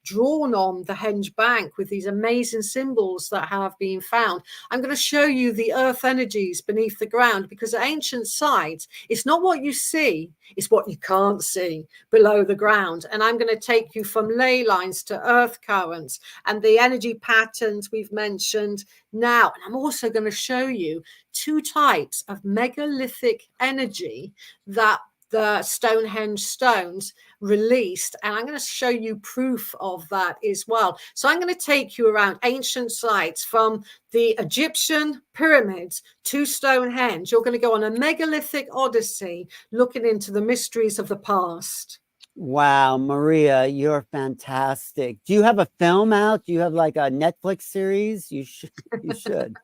drawn on the Henge Bank with these amazing symbols that have been found. I'm going to show you the earth energies beneath the ground, because at ancient sites, it's not what you see, it's what you can't see below the ground. And I'm going to take you from ley lines to earth currents and the energy patterns we've mentioned now. And I'm also going to show you two types of megalithic energy that the Stonehenge stones released, and I'm going to show you proof of that as well. So I'm going to take you around ancient sites from the Egyptian pyramids to Stonehenge. You're going to go on a megalithic odyssey looking into the mysteries of the past. Wow, Maria, you're fantastic. Do you have a film out? Do you have like a Netflix series? You should. You should.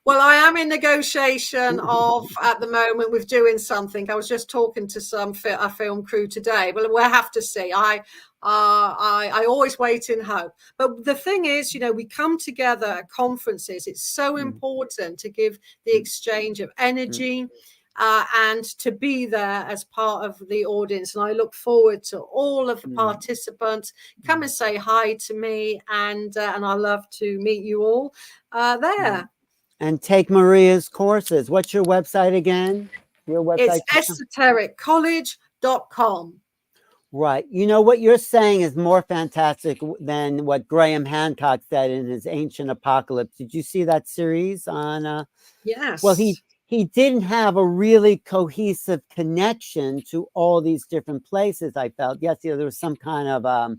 Well, I am in negotiation of, at the moment, with doing something. I was just talking to a film crew today, but we'll have to see. I always wait in hope. But the thing is, we come together at conferences. It's so important to give the exchange of energy and to be there as part of the audience. And I look forward to all of the participants. Come and say hi to me, and I love to meet you all there. And take Maria's courses. What's your website again? Your website? It's esotericcollege.com. Right. You know, what you're saying is more fantastic than what Graham Hancock said in his Ancient Apocalypse. Did you see that series on well, Yes. he didn't have a really cohesive connection to all these different places, I felt. Yes, there was some kind of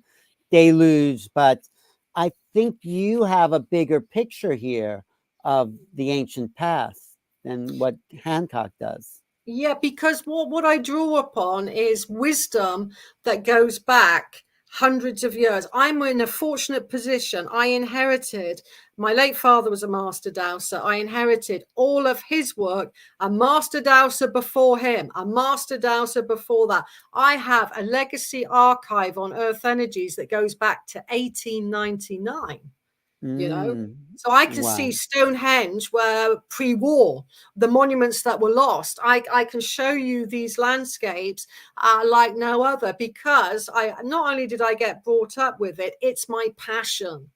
deluge, but I think you have a bigger picture here of the ancient past than what Hancock does. Yeah, because what I draw upon is wisdom that goes back hundreds of years. I'm in a fortunate position. I inherited, my late father was a master dowser. I inherited all of his work, a master dowser before him, a master dowser before that. I have a legacy archive on earth energies that goes back to 1899. you know. Mm, So I can see wow. Stonehenge where pre-war, the monuments that were lost. I can show you these landscapes like no other because I not only did I get brought up with it, it's my passion.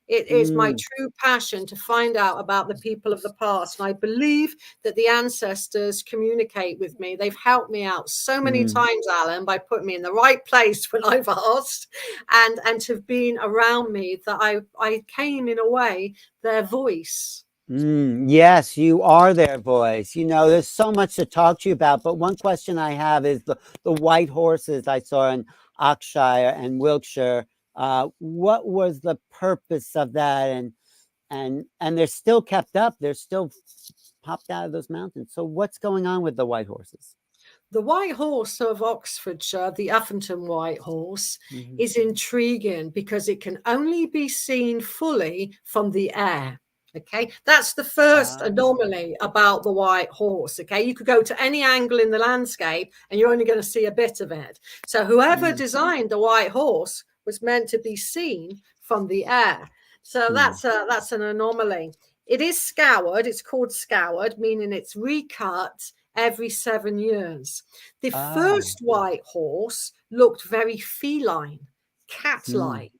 It is my Mm, true passion to find out about the people of the past. And I believe that the ancestors communicate with me. They've helped me out so many mm. times, Alan, by putting me in the right place when I've asked and to have been around me that I came in a way their voice. Yes, you are their voice. You know, there's so much to talk to you about, but one question I have is the white horses I saw in Oxshire and Wiltshire. What was the purpose of that? And they're still kept up. They're still popped out of those mountains. So what's going on with the white horses? The White Horse of Oxfordshire, the Uffington White Horse, Mhm. is intriguing because it can only be seen fully from the air. Okay, that's the first Ah, anomaly about the white horse. Okay, you could go to any angle in the landscape and you're only going to see a bit of it. So, whoever mm, designed the white horse was meant to be seen from the air. So, mm. that's an anomaly. It is scoured, it's called scoured, meaning it's recut every 7 years. The Oh, first white horse looked very feline, mm, cat-like,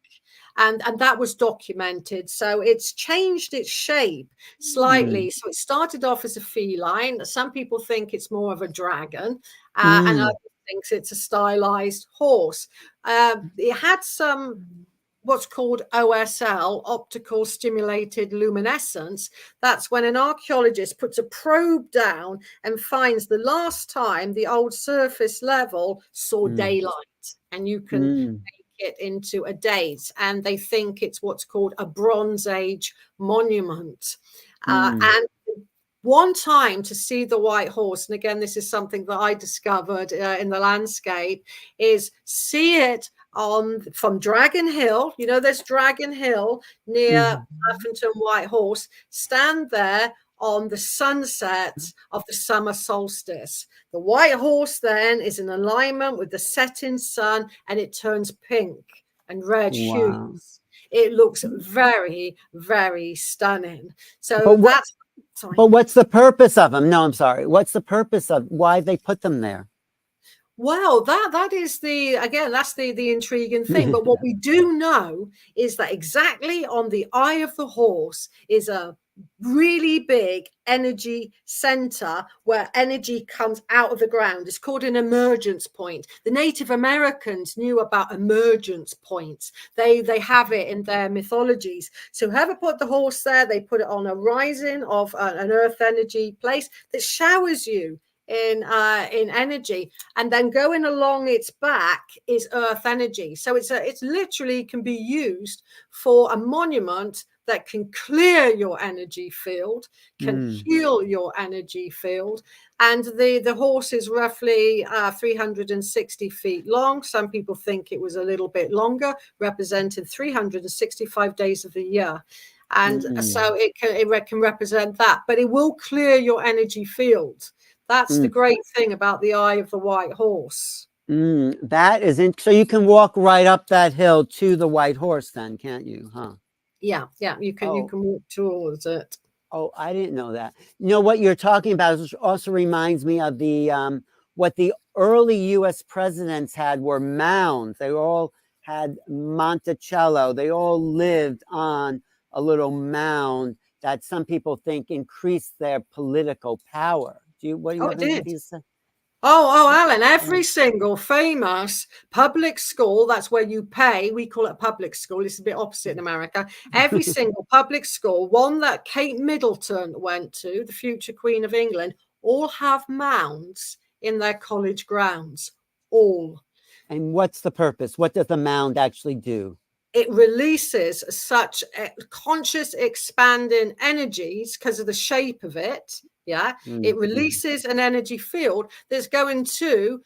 and that was documented. So it's changed its shape mm, slightly. So it started off as a feline. Some people think it's more of a dragon, and mm, others thinks it's a stylized horse. It had some what's called OSL, optical stimulated luminescence. That's when an archaeologist puts a probe down and finds the last time the old surface level saw mm, daylight, and you can mm, make it into a date. And they think it's what's called a Bronze Age monument. mm, And one time to see the white horse, and again, this is something that I discovered in the landscape, is see it on from Dragon Hill. You know, there's Dragon Hill near mm, Huffington White Horse. Stand there on the sunset of the summer solstice. The white horse then is in alignment with the setting sun, and it turns pink and red wow. hues. It looks very, very stunning. But So what? that's sorry. But what's the purpose of them? No, I'm sorry. What's the purpose of why they put them there? Well, that is the again, that's the intriguing thing. But what we do know is that exactly on the eye of the horse is a really big energy center where energy comes out of the ground. It's called an emergence point. The Native Americans knew about emergence points. They have it in their mythologies. So whoever put the horse there, they put it on a rising of an earth energy place that showers you in energy, and then going along its back is earth energy. So it's literally can be used for a monument that can clear your energy field, can Mm, heal your energy field. And the horse is roughly 360 feet long. Some people think it was a little bit longer, representing 365 days of the year. And mm, so it can represent that, but it will clear your energy field. That's the mm, great thing about the eye of the white horse. that is so you can walk right up that hill to the white horse, then, can't you? Huh? Yeah, you Oh, can walk towards it. oh, I didn't know that. You know what you're talking about also reminds me of the what the early U.S. presidents had were mounds. They all had Monticello. They all lived on a little mound that some people think increased their political power. Do you? What do you Oh, have it did. anything to say? Oh, Alan, every single famous public school, that's where you pay. We call it a public school. It's a bit opposite in America. Every single public school, one that Kate Middleton went to, the future Queen of England, all have mounds in their college grounds. All. And what's the purpose? What does the mound actually do? It releases such conscious expanding energies because of the shape of it. Yeah, it releases an energy field that's going to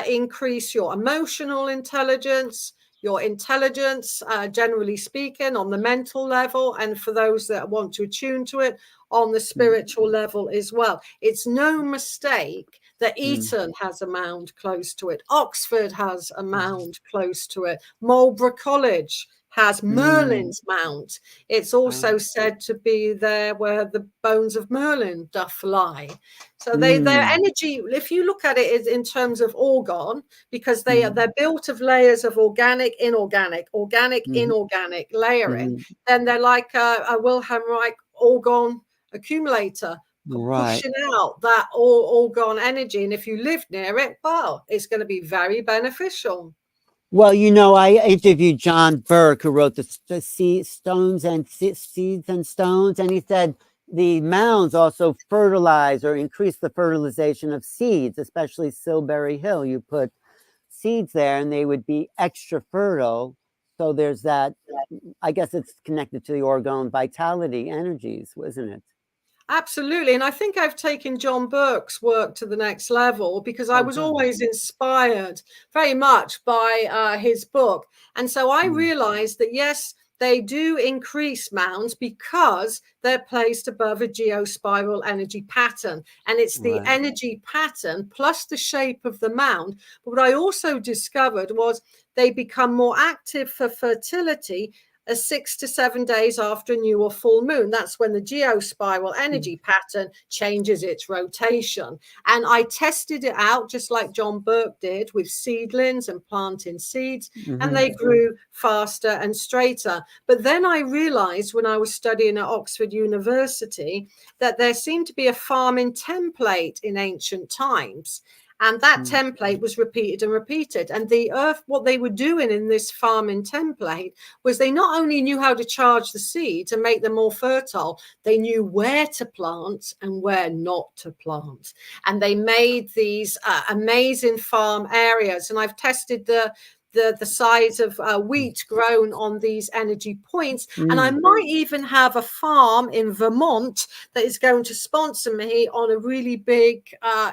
increase your emotional intelligence, your intelligence, generally speaking, on the mental level, and for those that want to attune to it, on the spiritual level as well. It's no mistake that Eton has a mound close to it. Oxford has a mound close to it. Marlborough College has Merlin's mount. It's also said to be there where the bones of Merlin doth lie. So their energy, if you look at it, is in terms of organ, because they're built of layers of organic, inorganic, inorganic layering. Then they're like a Wilhelm Reich organ accumulator, Right. pushing out that organ energy. And if you live near it, well, it's going to be very beneficial. Well, you know, I interviewed John Burke, who wrote the Stones and Seeds and Stones, and he said the mounds also fertilize or increase the fertilization of seeds, especially Silbury Hill. You put seeds there and they would be extra fertile. So there's that, I guess it's connected to the orgone vitality energies, isn't it? Absolutely. And I think I've taken John Burke's work to the next level because I was always inspired very much by his book. And so I realized that, yes, they do increase mounds because they're placed above a geospiral energy pattern. And it's the energy pattern plus the shape of the mound. But what I also discovered was they become more active for fertility 6 to 7 days after a new or full moon. That's when the geospiral energy pattern changes its rotation. And I tested it out just like John Burke did with seedlings and planting seeds, and they grew faster and straighter. But then I realized when I was studying at Oxford University that there seemed to be a farming template in ancient times. And that template was repeated and repeated. And the earth, what they were doing in this farming template was they not only knew how to charge the seeds and make them more fertile, they knew where to plant and where not to plant. And they made these amazing farm areas. And I've tested the size of wheat grown on these energy points. And I might even have a farm in Vermont that is going to sponsor me on a really big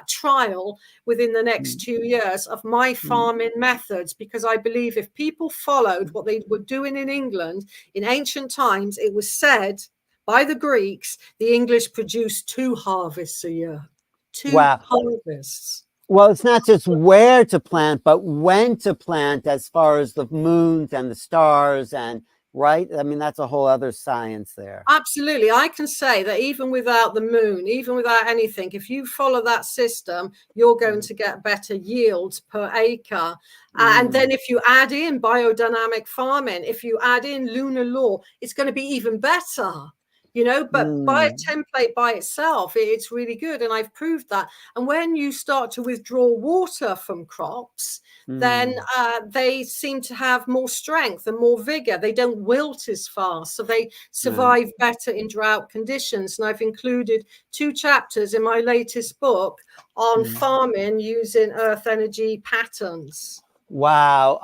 trial within the next 2 years of my farming methods, because I believe if people followed what they were doing in England in ancient times, it was said by the Greeks, the English produced 2 harvests a year. 2 harvests. Well, it's not just where to plant, but when to plant as far as the moons and the stars and right. I mean, that's a whole other science there. Absolutely. I can say that even without the moon, even without anything, if you follow that system, you're going to get better yields per acre. And then if you add in biodynamic farming, if you add in lunar law, it's going to be even better. You know, but by a template by itself, it's really good. And I've proved that. And when you start to withdraw water from crops, then they seem to have more strength and more vigor. They don't wilt as fast. So they survive better in drought conditions. And I've included 2 chapters in my latest book on farming using earth energy patterns. Wow.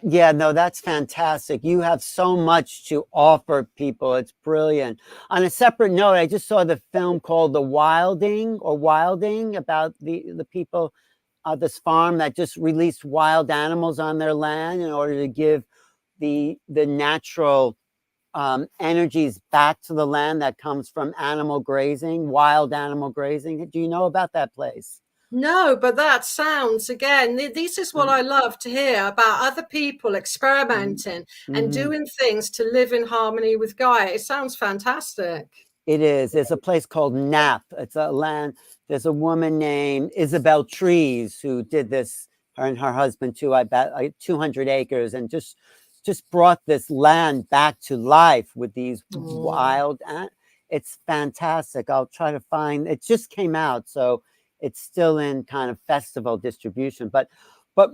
Yeah, no, that's fantastic. You have so much to offer people. It's brilliant. On a separate note, I just saw the film called The Wilding about the people, this farm that just released wild animals on their land in order to give the natural energies back to the land that comes from animal grazing, wild animal grazing. Do you know about that place? No, but that sounds, again, this is what I love to hear about other people experimenting and doing things to live in harmony with Gaia. It sounds fantastic. It is. There's a place called Knapp. It's a land. There's a woman named Isabel Trees who did this, her and her husband too, I bet, 200 acres, and just brought this land back to life with these wild, it's fantastic. I'll try to find, it just came out. So it's still in kind of festival distribution. But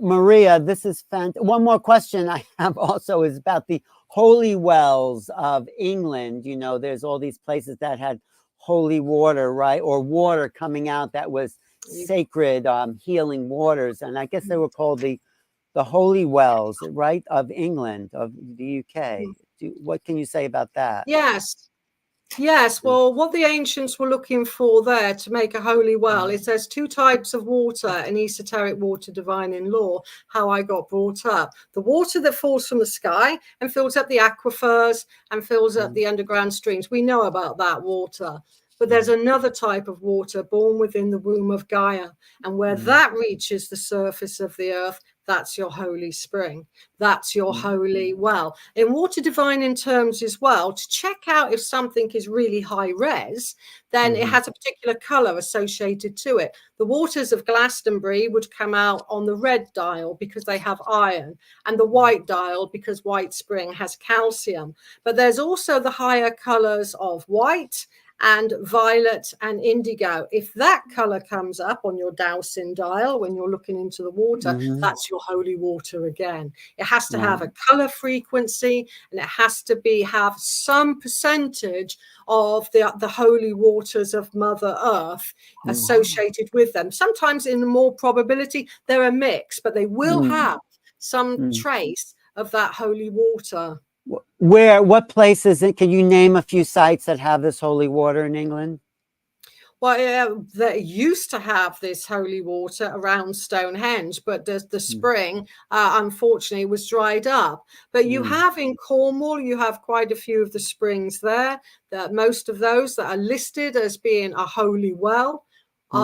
Maria, this is fantastic. One more question I have also is about the holy wells of England. You know, there's all these places that had holy water, right? Or water coming out that was sacred, healing waters. And I guess they were called the holy wells, right? Of England, of the UK. What can you say about that? Yes. Yes, well, what the ancients were looking for there to make a holy well is there's two types of water in esoteric water divine in law, how I got brought up. The water that falls from the sky and fills up the aquifers and fills up the underground streams. We know about that water. But there's another type of water born within the womb of Gaia. And where that reaches the surface of the earth, that's your holy spring. That's your holy well. In water divine in terms as well, to check out if something is really high res, then it has a particular color associated to it. The waters of Glastonbury would come out on the red dial because they have iron, and the white dial because White Spring has calcium. But there's also the higher colors of white and violet and indigo. If that color comes up on your dowsing dial when you're looking into the water, that's your holy water again. It has to have a color frequency, and it has to have some percentage of the holy waters of Mother Earth associated with them. Sometimes in more probability, they're a mix, but they will have some trace of that holy water. What places, can you name a few sites that have this holy water in England? Well, they used to have this holy water around Stonehenge, but the spring, unfortunately, was dried up. But you have in Cornwall, you have quite a few of the springs there. That most of those that are listed as being a holy well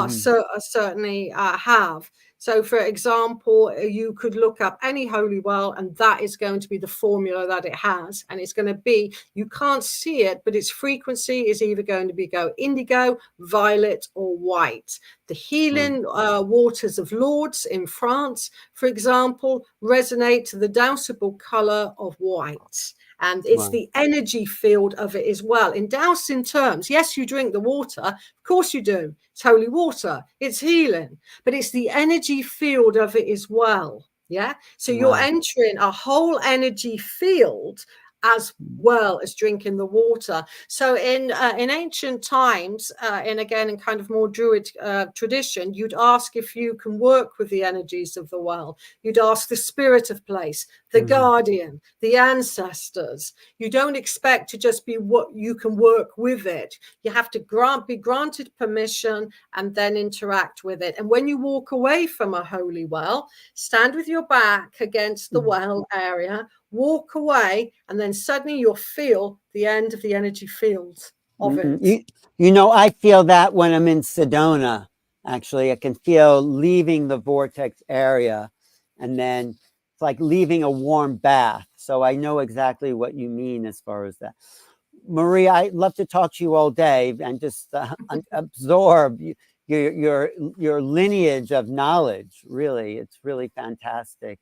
certainly have. So, for example, you could look up any holy well, and that is going to be the formula that it has. And it's going to be, you can't see it, but its frequency is either going to be indigo, violet, or white. The healing waters of Lourdes in France, for example, resonate to the dowsable color of white. And it's the energy field of it as well. In dowsing terms, yes, you drink the water. Of course you do. It's holy water. It's healing. But it's the energy field of it as well. Yeah. So you're entering a whole energy field as well as drinking the water. So in ancient times, and again in kind of more Druid tradition, you'd ask if you can work with the energies of the well. You'd ask the spirit of place, the guardian, the ancestors. You don't expect to just be what you can work with it. You have to be granted permission and then interact with it. And when you walk away from a holy well, stand with your back against the well area, walk away, and then suddenly you'll feel the end of the energy field of it. You know, I feel that when I'm in Sedona, actually. I can feel leaving the vortex area, and then it's like leaving a warm bath. So I know exactly what you mean as far as that. Maria, I'd love to talk to you all day and just absorb your lineage of knowledge. Really, it's really fantastic.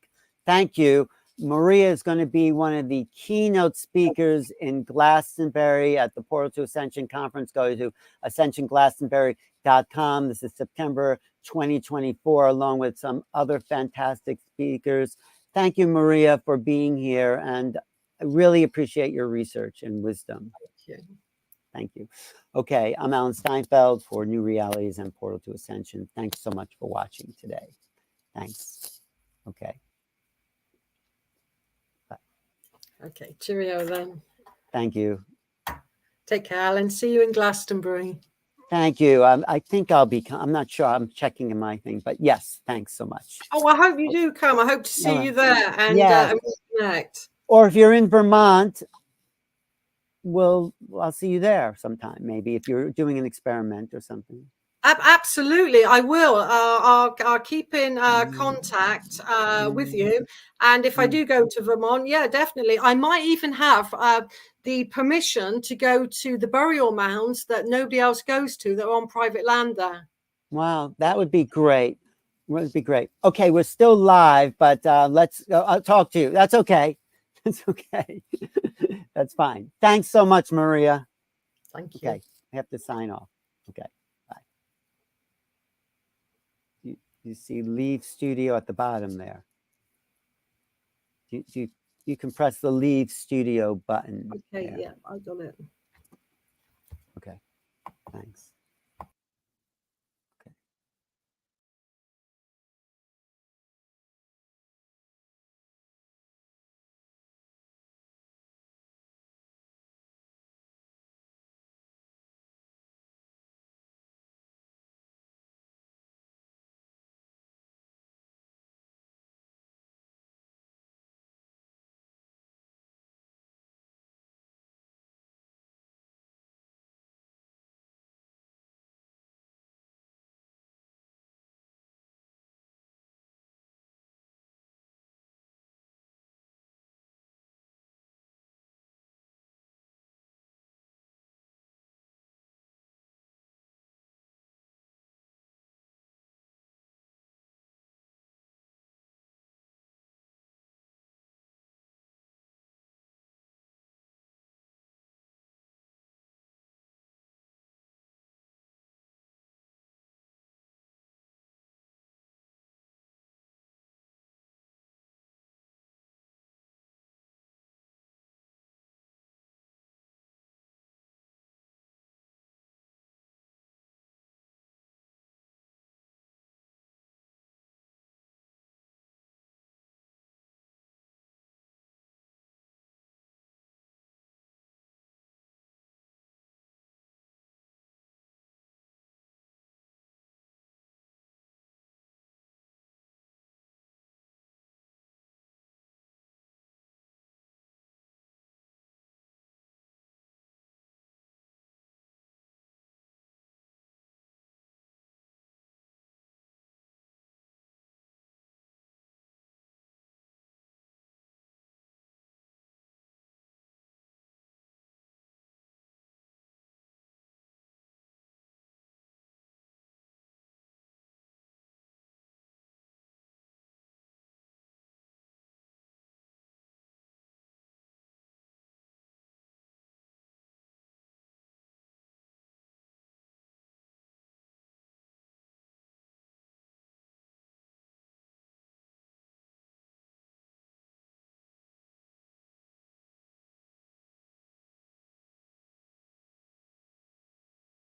Thank you. Maria is going to be one of the keynote speakers in Glastonbury at the Portal to Ascension Conference. Go to ascensionglastonbury.com. This is September 2024, along with some other fantastic speakers. Thank you, Maria, for being here, and I really appreciate your research and wisdom. Thank you. Thank you. Okay, I'm Alan Steinfeld for New Realities and Portal to Ascension. Thanks so much for watching today. Thanks. Okay. Okay, cheerio then. Thank you. Take care, Alan. See you in Glastonbury. Thank you. I think I'll be, I'm not sure, I'm checking in my thing, but yes, thanks so much. Oh, I hope you do come. I hope to see you there and reconnect. Or if you're in Vermont, I'll see you there sometime, maybe if you're doing an experiment or something. Absolutely, I will. I'll keep in contact with you. And if I do go to Vermont, yeah, definitely. I might even have the permission to go to the burial mounds that nobody else goes to that are on private land there. Wow, that would be great. Would be great. Okay, we're still live, but let's I'll talk to you. That's okay. That's okay. That's fine. Thanks so much, Maria. Thank you. Okay, I have to sign off. Okay. You see Leave Studio at the bottom there. You can press the Leave Studio button. Okay, there. yeah, I've done it. Okay, thanks.